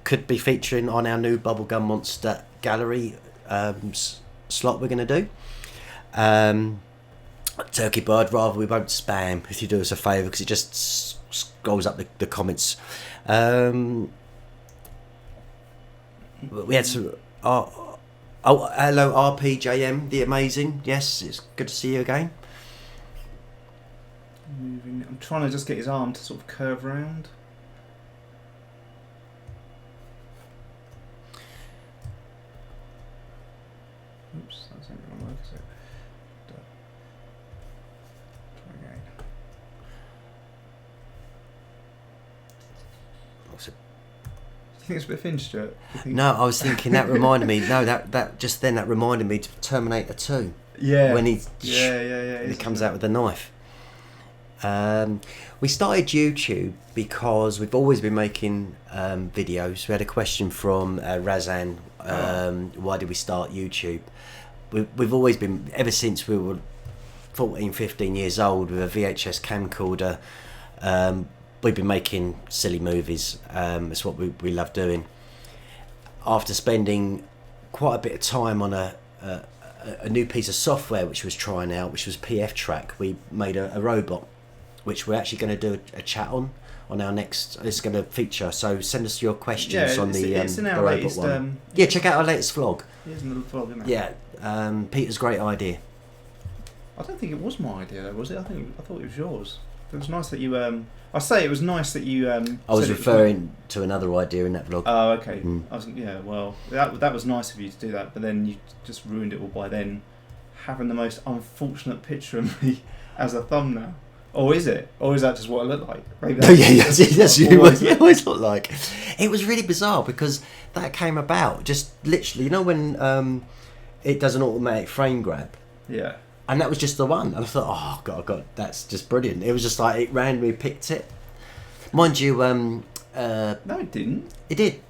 could be featuring on our new Bubblegummonster gallery slot we're going to do. Turkey Boy, I'd rather we won't spam if you do us a favour, because it just scrolls up the comments. We had some. Oh, hello RPJM, the amazing. Yes, it's good to see you again. I'm trying to just get his arm to sort of curve round. Oops, that's not going to work, is it? Try again. Do you think it's a bit thin, Stuart? No, I was thinking that reminded me. No, that reminded me to Terminator 2. Yeah. When he comes out with the knife. We started YouTube because we've always been making videos. We had a question from Razan. Why did we start YouTube? We've always been, ever since we were 14, 15 years old with a VHS camcorder. We've been making silly movies. It's what we love doing. After spending quite a bit of time on a new piece of software which was trying out, which was PF Track, we made a robot, which we're actually going to do a chat on our next. It's going to feature. So send us your questions on the robot latest, one. Yeah, check out our latest vlog. Here's another vlog, isn't it? Yeah, Peter's great idea. I don't think it was my idea though, was it? I thought it was yours. It was nice that you. I say it was nice that you. I was referring to another idea in that vlog. Oh, okay. Well, that was nice of you to do that, but then you just ruined it all by then having the most unfortunate picture of me as a thumbnail. Or is it? Or is that just what I look like? Maybe yes, you always look like. It was really bizarre because that came about just literally. You know when it does an automatic frame grab. Yeah. And that was just the one. And I thought, oh, God, that's just brilliant. It was just like, it randomly picked it. Mind you... no, it didn't. It did.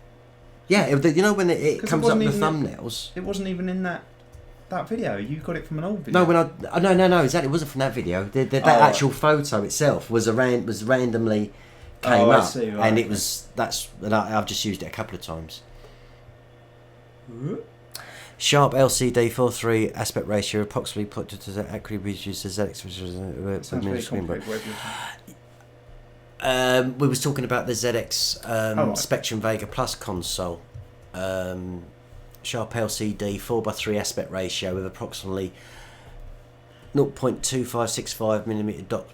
Yeah, you know when it comes up with the thumbnails... It wasn't even in that video. You got it from an old video. No, no, exactly. It wasn't from that video. That actual photo itself was randomly came up. See, right, and it was... I've just used it a couple of times. Sharp LCD 4:3 aspect ratio, approximately put to accurately reduces ZX. We was talking about the ZX Spectrum Vega Plus console. Sharp LCD 4:3 aspect ratio with approximately 0.2565mm dot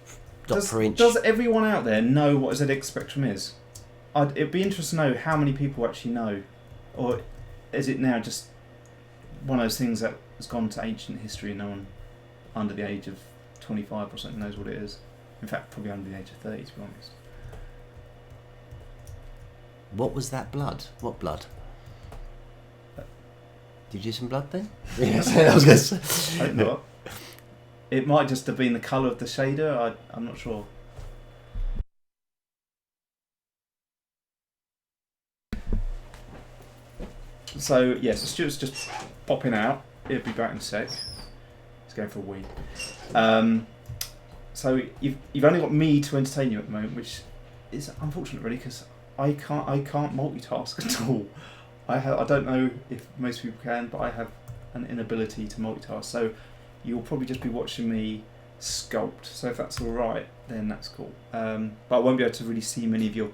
per inch. Does everyone out there know what a ZX Spectrum is? It'd be interesting to know how many people actually know, or is it now just one of those things that has gone to ancient history and no one under the age of 25 or something knows what it is. In fact, probably under the age of 30, to be honest. What was that blood? What blood? Did you do some blood then? Yes, I was going to say. I hope not. It might just have been the colour of the shader. I'm not sure. So yes, Stuart's just popping out. He'll be back in a sec. He's going for a wee. So you've only got me to entertain you at the moment, which is unfortunate, really, because I can't multitask at all. I don't know if most people can, but I have an inability to multitask. So you'll probably just be watching me sculpt. So if that's all right, then that's cool. But I won't be able to really see many of your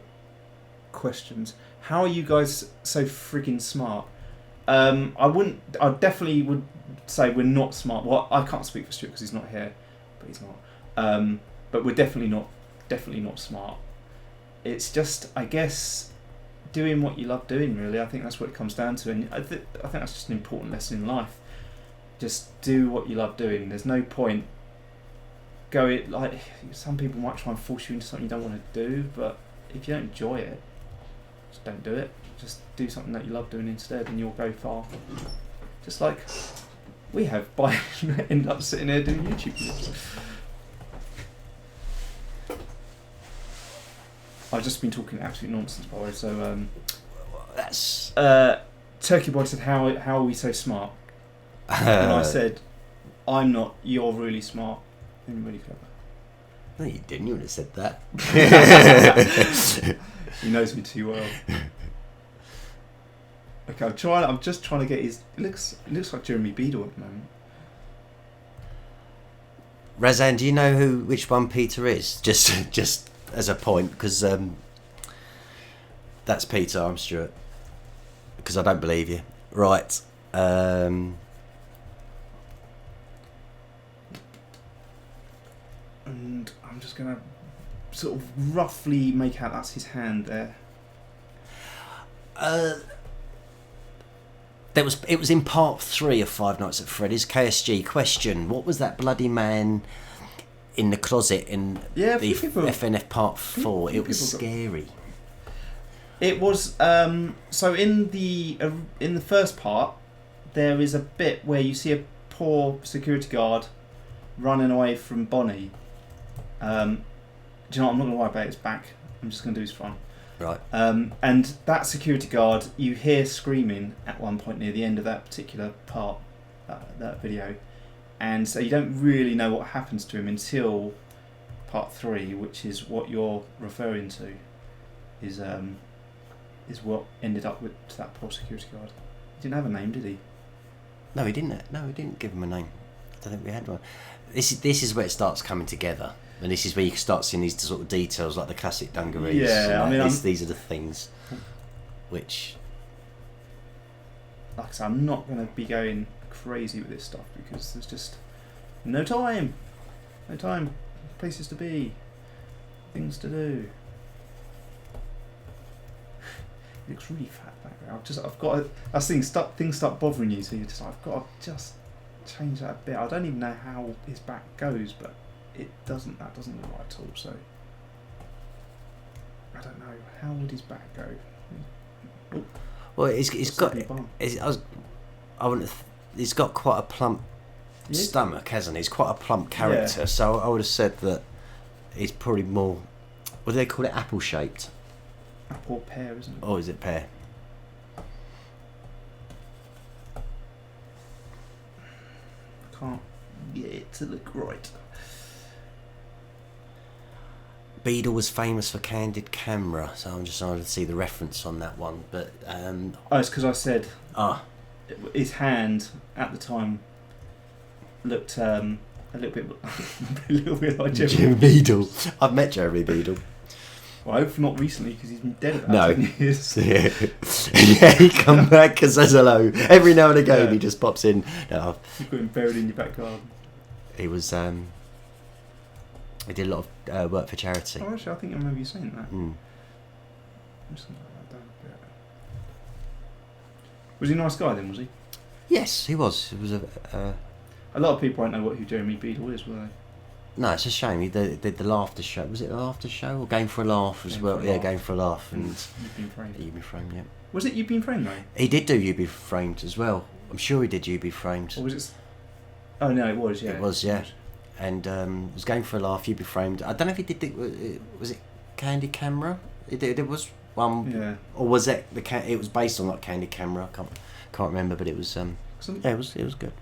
questions. How are you guys so freaking smart? I definitely would say we're not smart. Well, I can't speak for Stuart because he's not here, but he's not. But we're definitely not smart. It's just, I guess, doing what you love doing. Really, I think that's what it comes down to, and I think that's just an important lesson in life. Just do what you love doing. There's no point going like some people might try and force you into something you don't want to do, but if you don't enjoy it, just don't do it. Just do something that you love doing instead, and you'll go far. Just like we have by end up sitting there doing YouTube videos. I've just been talking absolute nonsense, by the way. So that's Turkey Boy said, "How are we so smart?" And I said, "I'm not. You're really smart and really clever." No, you didn't. You would have said that. He knows me too well. Okay, I'm just trying to get his. It looks like Jeremy Beadle at the moment. Razan, do you know which one Peter is? Just as a point, because that's Peter. I'm Stuart. Because I don't believe you. Right. And I'm just gonna sort of roughly make out that's his hand there. It was in part 3 of Five Nights at Freddy's. KSG question: what was that bloody man in the closet in the FNF part 4? It was scary. It was so in the first part there is a bit where you see a poor security guard running away from Bonnie. Do you know what? I'm not going to worry about his back. I'm just going to do his front. Right. And that security guard, you hear screaming at one point near the end of that particular part, that video, and so you don't really know what happens to him until part 3, which is what you're referring to, is what ended up with that poor security guard. He didn't have a name, did he? No, he didn't. No, he didn't give him a name. I don't think we had one. This is where it starts coming together. And this is where you can start seeing these sort of details, like the classic dungarees. Yeah, I mean, these are the things which... Like I said, I'm not going to be going crazy with this stuff because there's just no time. No time. Places to be. Things to do. It looks really fat back there. I've got to... As things start bothering you, so you're just like, I've got to just change that a bit. I don't even know how his back goes, but... That doesn't look right at all, so I don't know. How would his back go? Oh, well, he's got quite a plump stomach, hasn't he? He's quite a plump character, yeah. So I would have said that he's probably more, what do they call it, apple shaped? Apple pear, isn't it? Oh, is it pear? I can't get it to look right. Beadle was famous for candid camera, so I'm just trying to see the reference on that one. But it's because I said his hand at the time looked a little bit like Jeremy Beadle. I've met Jeremy Beadle. Well, I hope not recently because he's been dead about 10 years. Yeah, he come back and says hello every now and again. Yeah. He just pops in. No, you've got him buried in your back garden. He was. He did a lot of work for charity. Oh, actually, I think I remember you saying that. Mm. I'm just going to write that down a bit. Was he a nice guy then, was he? Yes, he was. It was a lot of people won't know who Jeremy Beadle is, will they? No, it's a shame. He did the laughter show. Was it the laughter show or Game for a Laugh as well? Yeah, Game for a Laugh. And You've Been Framed. You've Been Framed, yeah. Was it You've Been Framed, though? He did do You've Been Framed as well. I'm sure he did You've Been Framed. Or was it... Oh, no, it was, yeah. It was, yeah. And it was Game for a Laugh, You'd Be Framed. I don't know if he did was it Candy Camera? It was one, yeah. Or was it it was based on like Candy Camera? Can't remember, but it was it was good.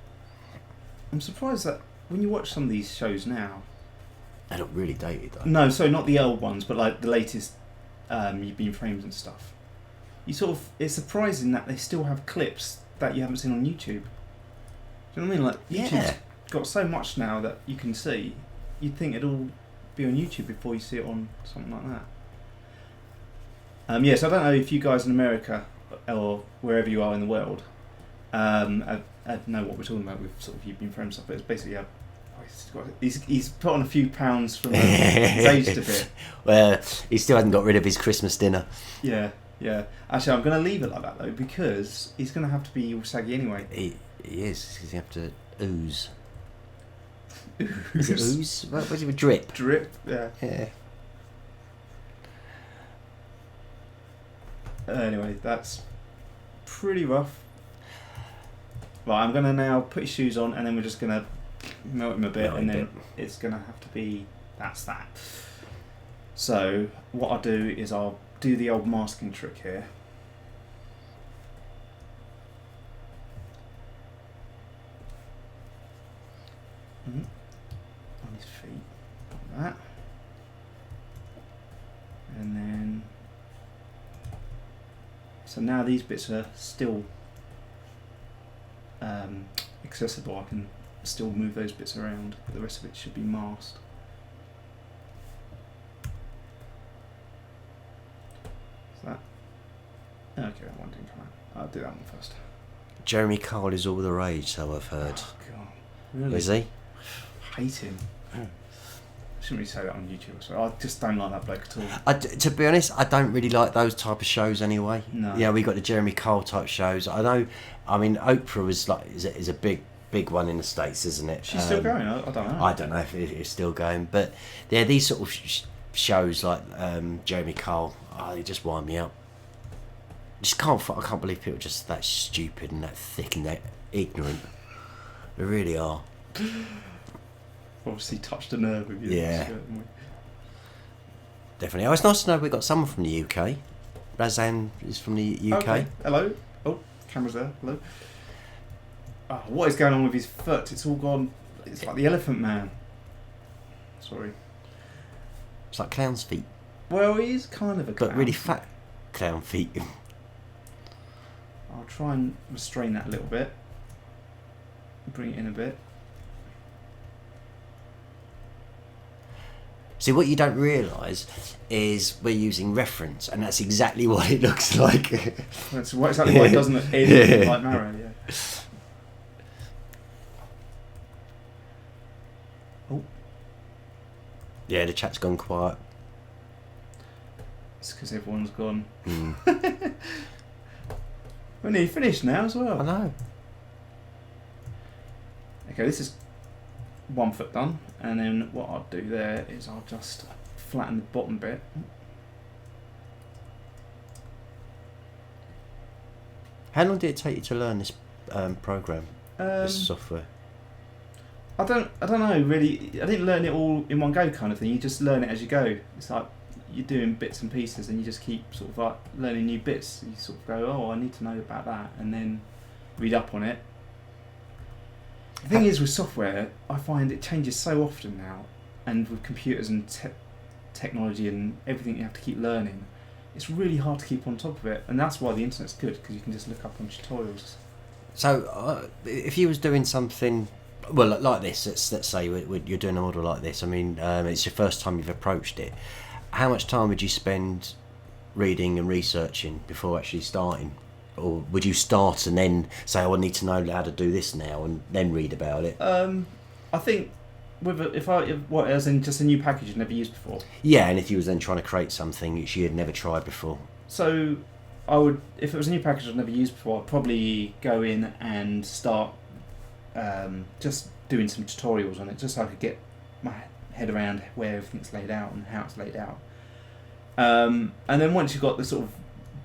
I'm surprised that when you watch some of these shows now, They look really dated though. no, so not the old ones, but like the latest You've Been Framed and stuff. It's surprising that they still have clips that you haven't seen on YouTube. Do you know what I mean? Like YouTube's got so much now that you can see. You'd think it'd all be on YouTube before you see it on something like that. So I don't know if you guys in America or wherever you are in the world know what we're talking about with sort of You've Been Framed stuff. But it's basically he's put on a few pounds from he's aged a bit. Well, he still hasn't got rid of his Christmas dinner. Yeah. Actually, I'm going to leave it like that though, because he's going to have to be all saggy anyway. He is. He's going to have to ooze. Ooze. Is it ooze? What is it? Drip. Drip. Yeah. Anyway, that's pretty rough. Right, I'm going to now put his shoes on, and then we're just going to melt him a bit, and then it's going to have to be that's that. So what I'll do is I'll do the old masking trick here. On his feet, like that, and then so now these bits are still accessible. I can still move those bits around, but the rest of it should be masked. Is that okay? That one didn't come out. I'll do that one first. Jeremy Kyle is all the rage, so I've heard. Oh God, really? Is he? I hate him. I shouldn't really say that on YouTube. So I just don't like that bloke at all. To be honest, I don't really like those type of shows anyway. No. Yeah, we got the Jeremy Kyle type shows. I know. I mean, Oprah is a big one in the States, isn't it? She's still going. I don't know. I don't know if it's still going, but yeah, these sort of shows like Jeremy Kyle, they just wind me up. I can't believe people are just that stupid and that thick and that ignorant. They really are. Obviously touched a nerve with you. Yeah. Definitely. Oh, it's nice to know we've got someone from the UK. Razan is from the UK. Okay. Hello. Oh, camera's there. Hello. Oh, what is going on with his foot? It's all gone. It's like the Elephant Man. Sorry. It's like clown's feet. Well, he is kind of a clown. But really fat clown feet. I'll try and restrain that a little bit. Bring it in a bit. See, what you don't realise is we're using reference, and that's exactly what it looks like. That's exactly why it doesn't look anything like Mario, yeah. Oh. Yeah, the chat's gone quiet. It's because everyone's gone. Mm. We're nearly finished now as well. I know. Okay, this is 1 foot done, and then what I'll do there is I'll just flatten the bottom bit. How long did it take you to learn this program, this software? I don't know really. I didn't learn it all in one go, kind of thing. You just learn it as you go. It's like you're doing bits and pieces, and you just keep sort of like learning new bits. You sort of go, oh, I need to know about that, and then read up on it. The thing is with software, I find it changes so often now, and with computers and technology and everything you have to keep learning, it's really hard to keep on top of it, and that's why the internet's good, because you can just look up on tutorials. So, if you was doing something, well, like this, let's say you're doing a model like this, I mean, it's your first time you've approached it, how much time would you spend reading and researching before actually starting? Or would you start and then say, oh, I need to know how to do this now, and then read about it? I think as in just a new package you've never used before. Yeah, and if you was then trying to create something which you had never tried before. So I would, if it was a new package I'd never used before, I'd probably go in and start just doing some tutorials on it, just so I could get my head around where everything's laid out and how it's laid out. And then once you've got the sort of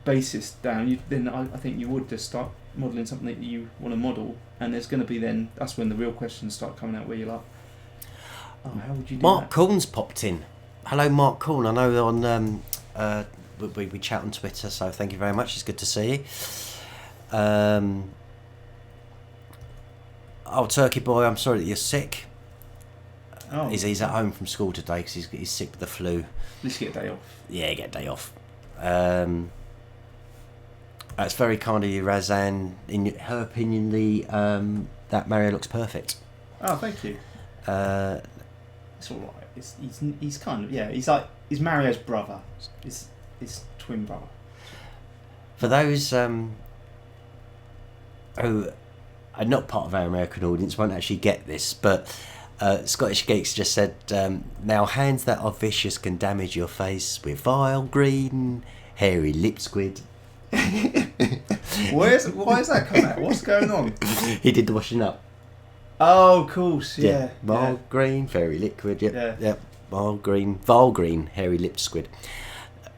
basis down, then I think you would just start modelling something that you want to model, and there's going to be then, that's when the real questions start coming out, where you're like, oh, how would you do Mark that? Corn's popped in. Hello, Mark Corn. I know on we chat on Twitter, so thank you very much. It's good to see you. Oh, Turkey Boy, I'm sorry that you're sick. Oh. He's at home from school today because he's sick with the flu. At least you get a day off. Yeah, get a day off. That's very kind of you, Razan. In her opinion, that Mario looks perfect. Oh, thank you. It's all right. He's kind of he's Mario's brother. His twin brother. For those who are not part of our American audience, won't actually get this, but Scottish Geeks just said, now hands that are vicious can damage your face with vile green hairy lip squid. Why is that coming out? What's going on? He did the washing up. Oh, of course, yeah. Vile green, fairy liquid, yep. Vile green, hairy lipped squid.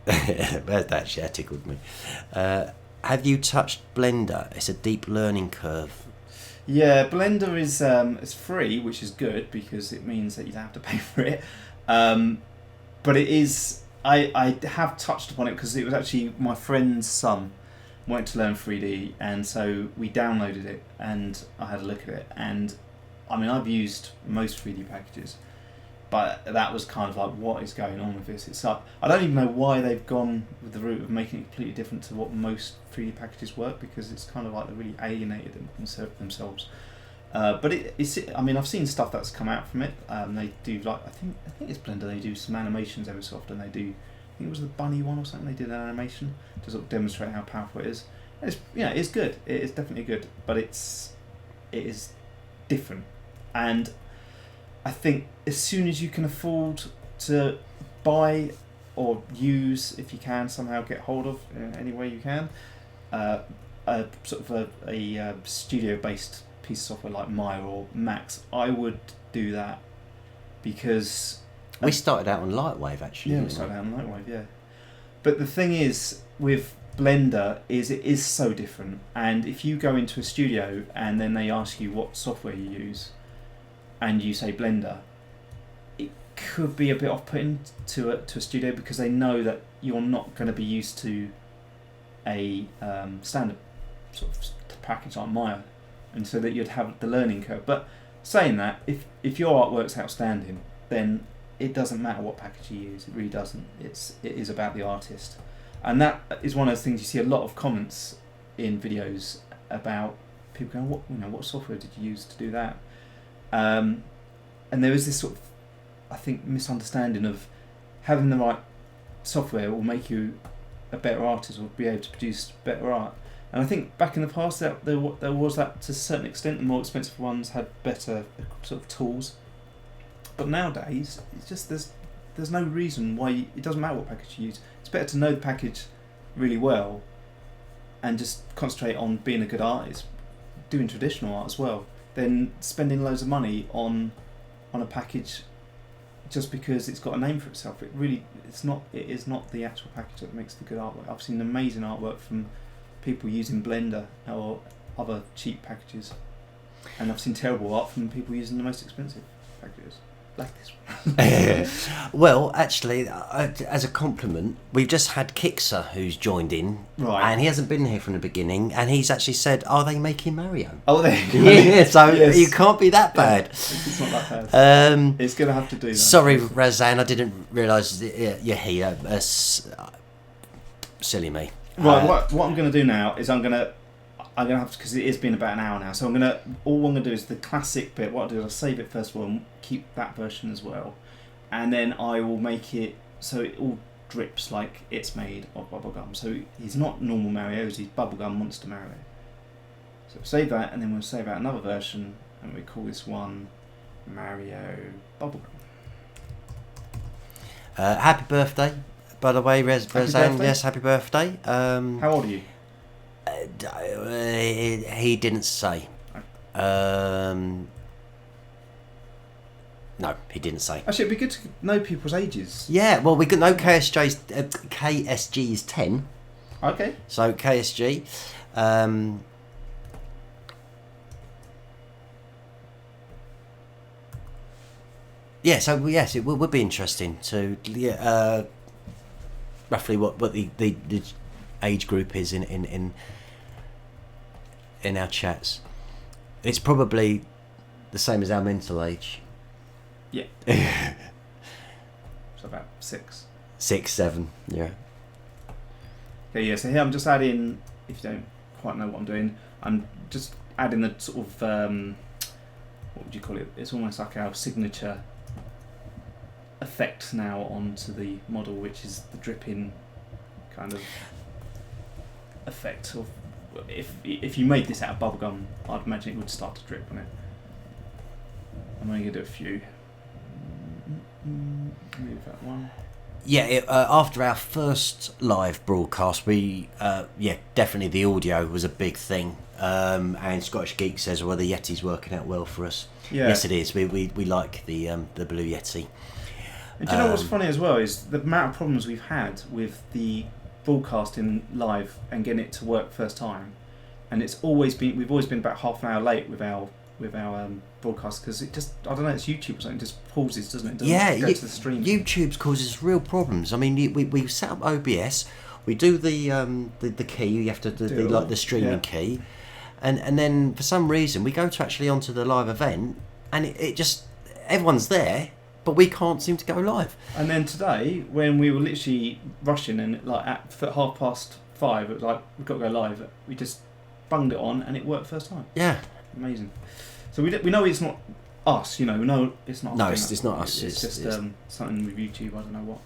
That tickled me. Have you touched Blender? It's a deep learning curve. Yeah, Blender is it's free, which is good because it means that you don't have to pay for it. But it is. I have touched upon it because it was actually my friend's son wanted to learn 3D, and so we downloaded it and I had a look at it. And I mean, I've used most 3D packages, but that was kind of like, what is going on with this? It's like, I don't even know why they've gone with the route of making it completely different to what most 3D packages work, because it's kind of like they're really alienated themselves. But I mean, I've seen stuff that's come out from it. They do like I think it's Blender. They do some animations every so often. They do. I think it was the bunny one or something. They did an animation to sort of demonstrate how powerful it is. It's good. It is definitely good, but it is different. And I think as soon as you can afford to buy or use, if you can somehow get hold of in any way you can, a sort of a studio-based piece of software like Maya or Max, I would do that, because we started out on Lightwave actually. Yeah, we started out on Lightwave, yeah. But the thing is with Blender is it is so different, and if you go into a studio and then they ask you what software you use and you say Blender, it could be a bit off-putting to a studio, because they know that you're not going to be used to a standard sort of package like Maya, and so that you'd have the learning curve. But saying that, if your artwork's outstanding, then it doesn't matter what package you use. It really doesn't. It is about the artist, and that is one of those things you see a lot of comments in videos about people going, what software did you use to do that? And there is this sort of, I think, misunderstanding of having the right software will make you a better artist or be able to produce better art. And I think back in the past there was that to a certain extent. The more expensive ones had better sort of tools. But nowadays, it's just there's no reason why it doesn't matter what package you use. It's better to know the package really well and just concentrate on being a good artist, doing traditional art as well, than spending loads of money on a package just because it's got a name for itself. It is not the actual package that makes the good artwork. I've seen amazing artwork from people using Blender or other cheap packages, and I've seen terrible art from people using the most expensive packages. Like this one. Well, actually, as a compliment, we've just had Kickser who's joined in, right? And he hasn't been here from the beginning, and he's actually said, "Are they making Mario?" Oh, there you go. Yeah, so yes. You can't be that bad. Yeah, it's not that bad. It's gonna have to do that. Sorry, Razan, I didn't realise you're here. Silly me. Right, what I'm gonna do now is I'm gonna have to, because it has been about an hour now, so all I'm gonna do is the classic bit. What I'll do is I'll save it first of all and keep that version as well, and then I will make it so it all drips like it's made of bubblegum. So he's not normal Mario, he's Bubblegummonster Mario. So save that, and then we'll save out another version, and we call this one Mario Bubblegum. Happy birthday, by the way, Razan. Yes, happy birthday. How old are you? He didn't say. No, he didn't say. Actually, it'd be good to know people's ages. Yeah, well, we could know KSG is 10. Okay. So KSG. Yeah, so yes, it would be interesting to roughly what the age group is in in our chats. It's probably the same as our mental age. Yeah. So about 6. 6, 7, yeah. Okay, yeah, so here I'm just adding, if you don't quite know what I'm doing, I'm just adding a sort of, what would you call it? It's almost like our signature effect now onto the model, which is the dripping kind of effect. Of, if you made this out of bubblegum, I'd imagine it would start to drip on it. I'm only going to do a few. Move that one. Yeah, after our first live broadcast, we definitely the audio was a big thing. And Scottish Geek says, well, the Yeti's working out well for us. Yeah. Yes, it is. We like the Blue Yeti. And do you know what's funny as well is the amount of problems we've had with the broadcasting live and getting it to work first time, and we've always been about half an hour late with our broadcast because it just, I don't know, it's YouTube or something, it just pauses, doesn't it? It doesn't go to the stream. YouTube causes real problems. I mean, we set up OBS, we do the key, you have to do the streaming key, and then for some reason we go to actually onto the live event and it just, everyone's there, but we can't seem to go live. And then today, when we were literally rushing and like at 5:30, it was like, we've got to go live, we just bunged it on and it worked first time. Yeah. Amazing. So we know it's not us, you know, we know it's not us. No, it's not us. It's just something with YouTube, I don't know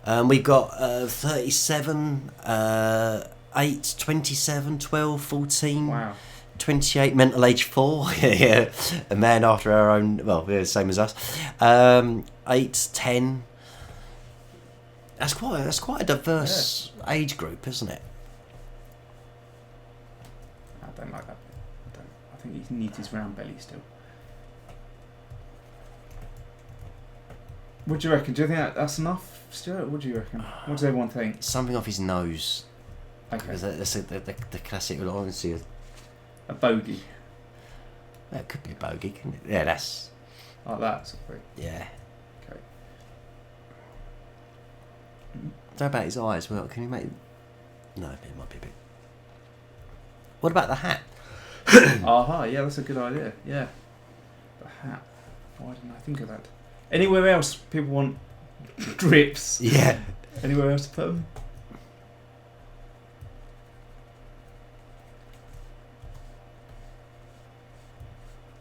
what. We got 37, 8, 27, 12, 14, wow. 28, mental age 4, yeah, a man after our own, well, yeah, same as us. 8, 10. That's quite a diverse age group, isn't it? I don't like that. I think he needs his round belly still. What do you reckon? Do you think that's enough, Stuart? What do you reckon? What does everyone think? Something off his nose. Okay. That's the classic, honestly. A bogey. That could be a bogey, couldn't it? Yeah, that's... Like that, sort of thing. Yeah. Okay. How about his eyes? Well, can you make... No, it might be a bit... What about the hat? Aha, yeah, that's a good idea. Yeah. The hat. Why didn't I think of that? Anywhere else people want drips? Yeah. Anywhere else to put them?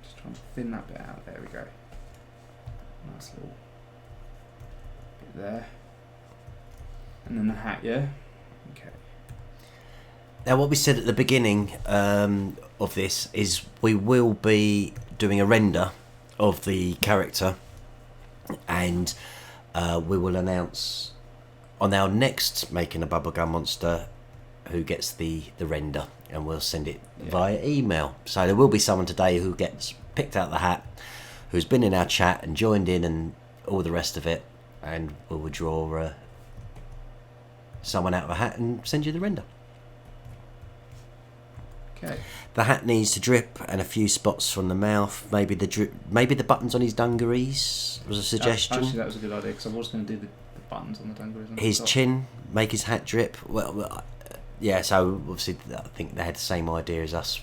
Just trying to thin that bit out. There we go. Nice little bit there. And then the hat, yeah? Okay. Now, what we said at the beginning of this is we will be doing a render of the character, and we will announce on our next Making a Bubblegum Monster who gets the render, and we'll send it via email. So there will be someone today who gets picked out the hat, who's been in our chat and joined in and all the rest of it, and we will draw someone out of a hat and send you the render. Okay. The hat needs to drip, and a few spots from the mouth. Maybe the buttons on his dungarees was a suggestion. Actually, that was a good idea because I was going to do the buttons on the dungarees. His chin, make his hat drip. Well, yeah. So obviously, I think they had the same idea as us,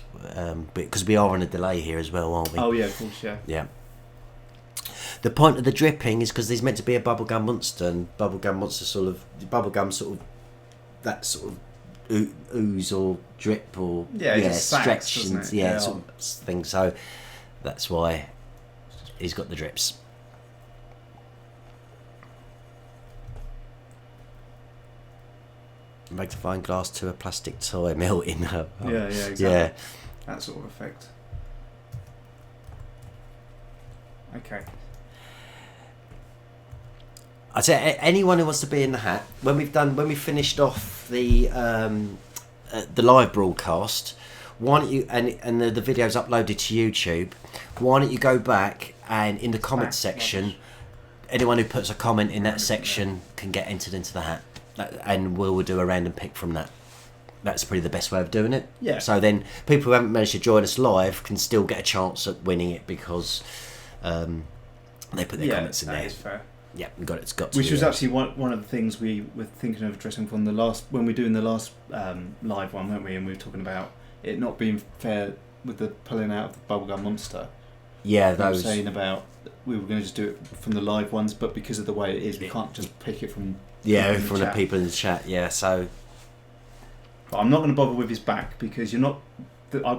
because we are on a delay here as well, aren't we? Oh yeah, of course, yeah. Yeah. The point of the dripping is because there's meant to be a bubblegum monster, and bubblegum sort of that sort of ooze or drip or stretch, and sort of thing. So that's why he's got the drips. Magnifying glass to a plastic toy melting. Yeah, exactly. Yeah, that sort of effect. Okay. I'd say anyone who wants to be in the hat, when we finished off the live broadcast, why don't you, and the video's uploaded to YouTube, why don't you go back and in the comment section, anyone who puts a comment in that section can get entered into the hat, and we'll do a random pick from that. That's probably the best way of doing it. Yeah. So then people who haven't managed to join us live can still get a chance at winning it because they put their comments in there. Yeah, that is fair. Yeah, we got it. It's got. Which was actually one of the things we were thinking of addressing from the last, when we were doing the last live one, weren't we? And we were talking about it not being fair with the pulling out of the Bubblegum Monster. Yeah, They were those. saying about we were going to just do it from the live ones, but because of the way it is, we can't just pick it from. Yeah, from the people in the chat. Yeah, so. But I'm not going to bother with his back because you're not.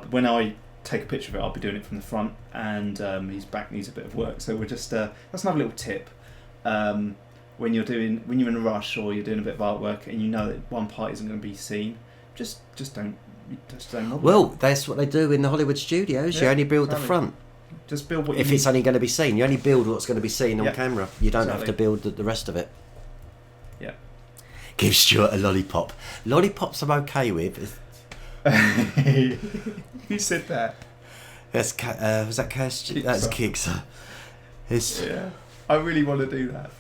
When I take a picture of it, I'll be doing it from the front, and his back needs a bit of work. So we're just that's another little tip. When you're in a rush or you're doing a bit of artwork and you know that one part isn't going to be seen, just don't bother. Well, that's what they do in the Hollywood studios. You only build the front. Just build what if it's only going to be seen. You only build what's going to be seen on camera. You don't have to build the rest of it. Yeah. Give Stuart a lollipop. Lollipops I'm okay with. Who said that? Was that Kirsty? That's GEEKS. Yeah. I really want to do that.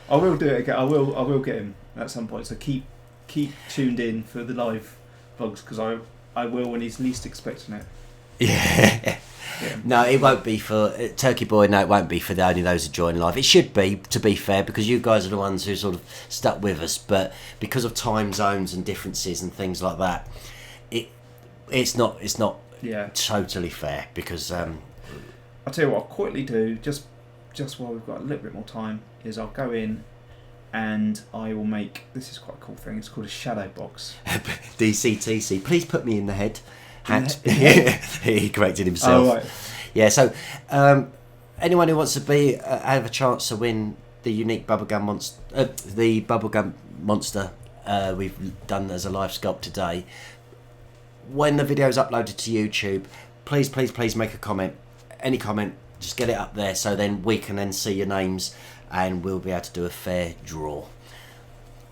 I will do it again. I will get him at some point. So keep tuned in for the live vlogs because I will when he's least expecting it. Yeah. No, it won't be for Turkey Boy. No, it won't be for only those who join live. It should be, to be fair, because you guys are the ones who sort of stuck with us. But because of time zones and differences and things like that, it's not totally fair. Because I'll tell you what, I'll quickly do just while we've got a little bit more time is I'll go in and I will make. This is quite a cool thing. It's called a shadow box. DCTC. Please put me in the head. He corrected himself. Oh, right. Yeah, so anyone who wants to have a chance to win the unique Bubblegum Monster, the Bubblegum Monster we've done as a live sculpt today, when the video is uploaded to YouTube, please make a comment. Any comment, just get it up there so then we can then see your names and we'll be able to do a fair draw.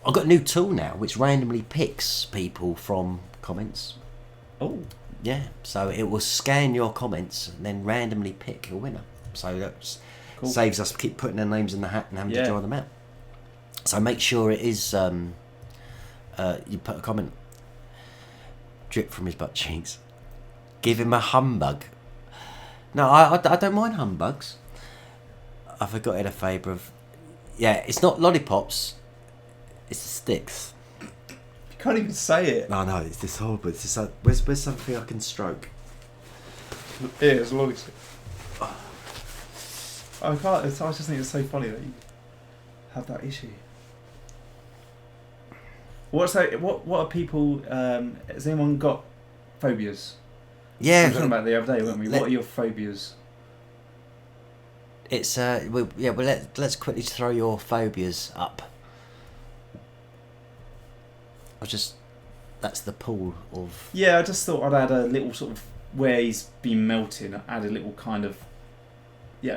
I've got a new tool now which randomly picks people from comments. Oh. Yeah, so it will scan your comments and then randomly pick a winner. So that saves us keep putting their names in the hat and having to draw them out. So make sure it is you put a comment. Drip from his butt cheeks. Give him a humbug. No, I don't mind humbugs. I forgot in a favour of. Yeah, it's not lollipops. It's the sticks. Can't even say it. No, it's this horrible. It's just like, where's something I can stroke? Yeah, it's a lolly stick. I can't. I just think it's so funny that you have that issue. What are people? Has anyone got phobias? Yeah, we were talking about the other day, weren't we? What are your phobias? It's let's quickly throw your phobias up. That's the pool of. Yeah, I just thought I'd add a little sort of where he's been melting. Add a little kind of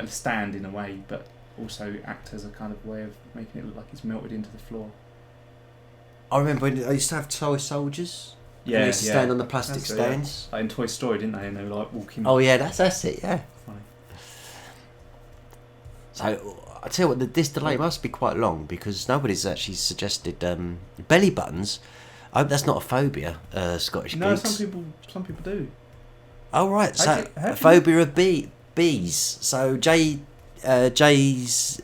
stand in a way, but also act as a kind of way of making it look like it's melted into the floor. I remember when I used to have toy soldiers. Yeah, they used to stand on the plastic stands. Like in Toy Story, didn't they? And they were like walking. Oh yeah, that's it. Yeah. Funny. So I tell you what, this delay must be quite long because nobody's actually suggested belly buttons. I hope that's not a phobia, Scottish No, GEEKS. some people do. Oh right, so a phobia of bees. So Jay is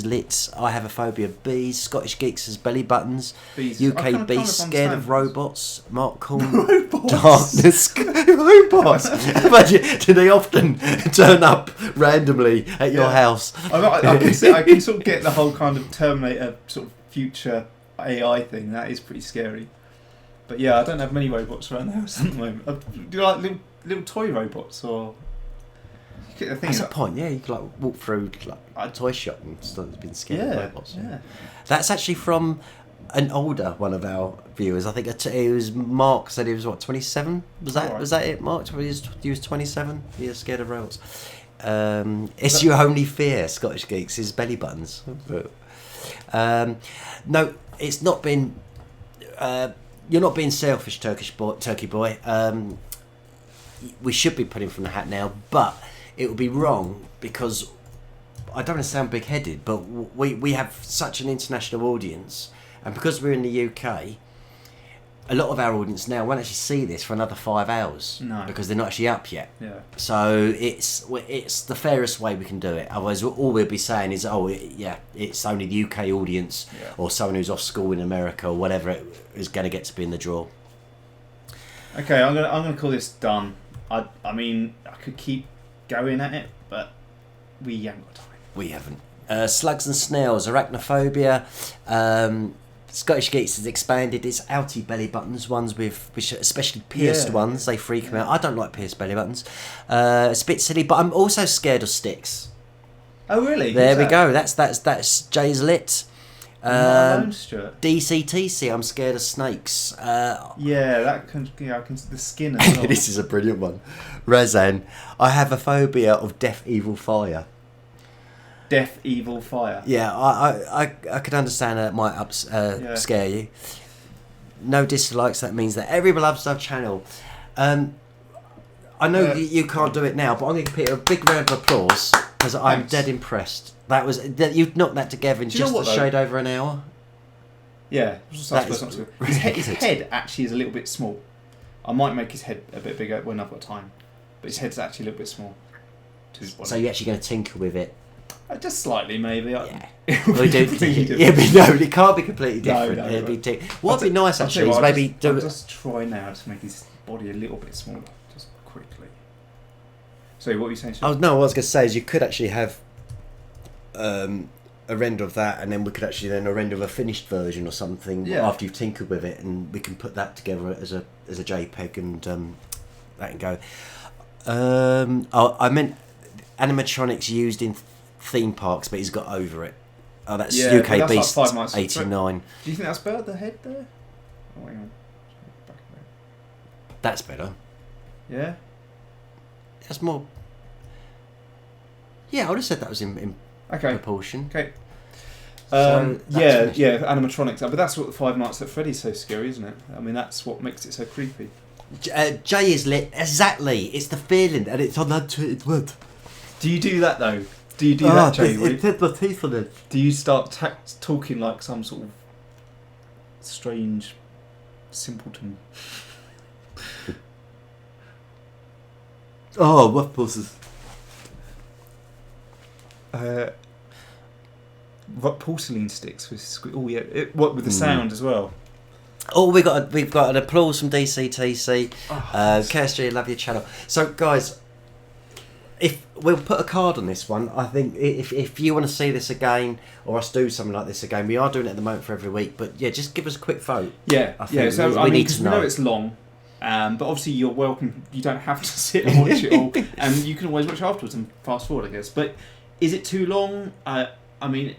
lit. I have a phobia of bees. Scottish GEEKS has belly buttons. Bees. UK bees scared of robots. Mark Corn. Robots. Darkness. Robots. Imagine, do they often turn up randomly at your house? I can sort of get the whole kind of Terminator sort of future AI thing. That is pretty scary. But yeah, I don't have many robots around the house at the moment. Do you like little toy robots or? That's a point. Yeah, you could like walk through like a toy shop and start being scared of robots. Yeah. That's actually from an older one of our viewers. I think it was Mark said he was 27. Was that it, Mark? He was 27. He was scared of robots. It's your only fear, Scottish GEEKS, is belly buttons. No, it's not been. You're not being selfish, Turkey boy. We should be putting from the hat now, but it would be wrong because I don't want to sound big-headed, but we have such an international audience, and because we're in the UK, a lot of our audience now won't actually see this for another 5 hours. No. Because they're not actually up yet. Yeah. So it's the fairest way we can do it. Otherwise, all we'll be saying is, it's only the UK audience or someone who's off school in America or whatever is going to get to be in the draw. Okay, I'm gonna call this done. I mean, I could keep going at it, but we haven't got time. We haven't. Slugs and snails, arachnophobia. Scottish Geeks has expanded its outy belly buttons, ones which especially pierced ones. They freak me out. I don't like pierced belly buttons. It's a bit silly, but I'm also scared of sticks. Oh really? There we go. That's Jay's lit. DCTC. I'm scared of snakes. I can the skin as well. This is a brilliant one. Razan, I have a phobia of death, evil, fire. Death, evil, fire. Yeah, I could understand that might scare you. No dislikes. That means that everyone loves our channel. I know you can't do it now, but I'm going to give Peter a big round of applause because I'm dead impressed. You've knocked that together in just a shade over an hour. Yeah, his head actually is a little bit small. I might make his head a bit bigger when I've got time, but his head's actually a little bit small. So you're actually going to tinker with it? Just slightly, maybe. Yeah. But no, it can't be completely different. What would be nice actually is maybe I'll just try now to make his body a little bit smaller, just quickly. So what were you saying? Oh no, what I was going to say is you could actually have a render of that, and then we could actually then a render of a finished version or something after you've tinkered with it, and we can put that together as a JPEG, and that can go. I meant animatronics used in theme parks, but he's got over it. Oh, that's UK Beast like 89. Do you think that's better, the head there? Oh, hang on. That's better. Yeah? That's more... Yeah, I would have said that was in proportion. Okay. Animatronics. But that's what the Five Nights at Freddy's so scary, isn't it? I mean, that's what makes it so creepy. Jay is lit. Exactly. It's the feeling, and it's on Untreated Wood. Do you do that, though? Do you do that, Jay? It hit my teeth on it. Do you start talking like some sort of strange simpleton? What pulses? What porcelain sticks with? What with the sound as well? Oh, we've got an applause from DCTC. KSG, love your channel. So, guys, if we'll put a card on this one, I think if you want to see this again, or us do something like this again, we are doing it at the moment for every week. But yeah, just give us a quick vote. Yeah, So we need to know it's long, but obviously you're welcome. You don't have to sit and watch it all, and you can always watch afterwards and fast forward, I guess. But is it too long? I mean,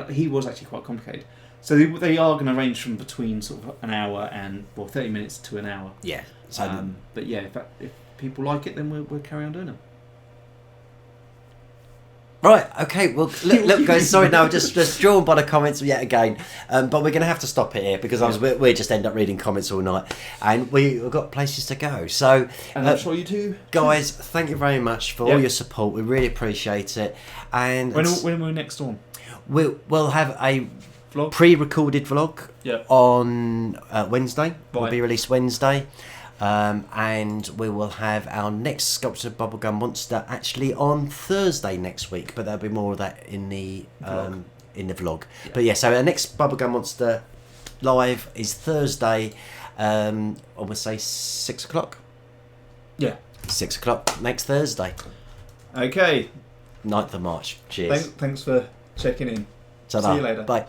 he was actually quite complicated. So they are going to range from between sort of an hour and 30 minutes to an hour. Yeah. So but yeah, if people like it, then we'll carry on doing them. Right, okay, well, look guys, sorry, no, just drawn by the comments yet again, but we're going to have to stop it here because we just end up reading comments all night, and we've got places to go. So, and I'm sure you do. Guys, thank you very much for all your support, we really appreciate it. And when are we next on? We'll have a vlog? pre-recorded vlog on Wednesday, will be released Wednesday. And we will have our next sculpted bubblegum monster actually on Thursday next week, but there'll be more of that in the vlog. Yeah. But yeah, so our next bubblegum monster live is Thursday. I would say 6 o'clock. Yeah, 6 o'clock next Thursday. Okay. 9th of March. Cheers. Thanks for checking in. Ta-da. See you later. Bye.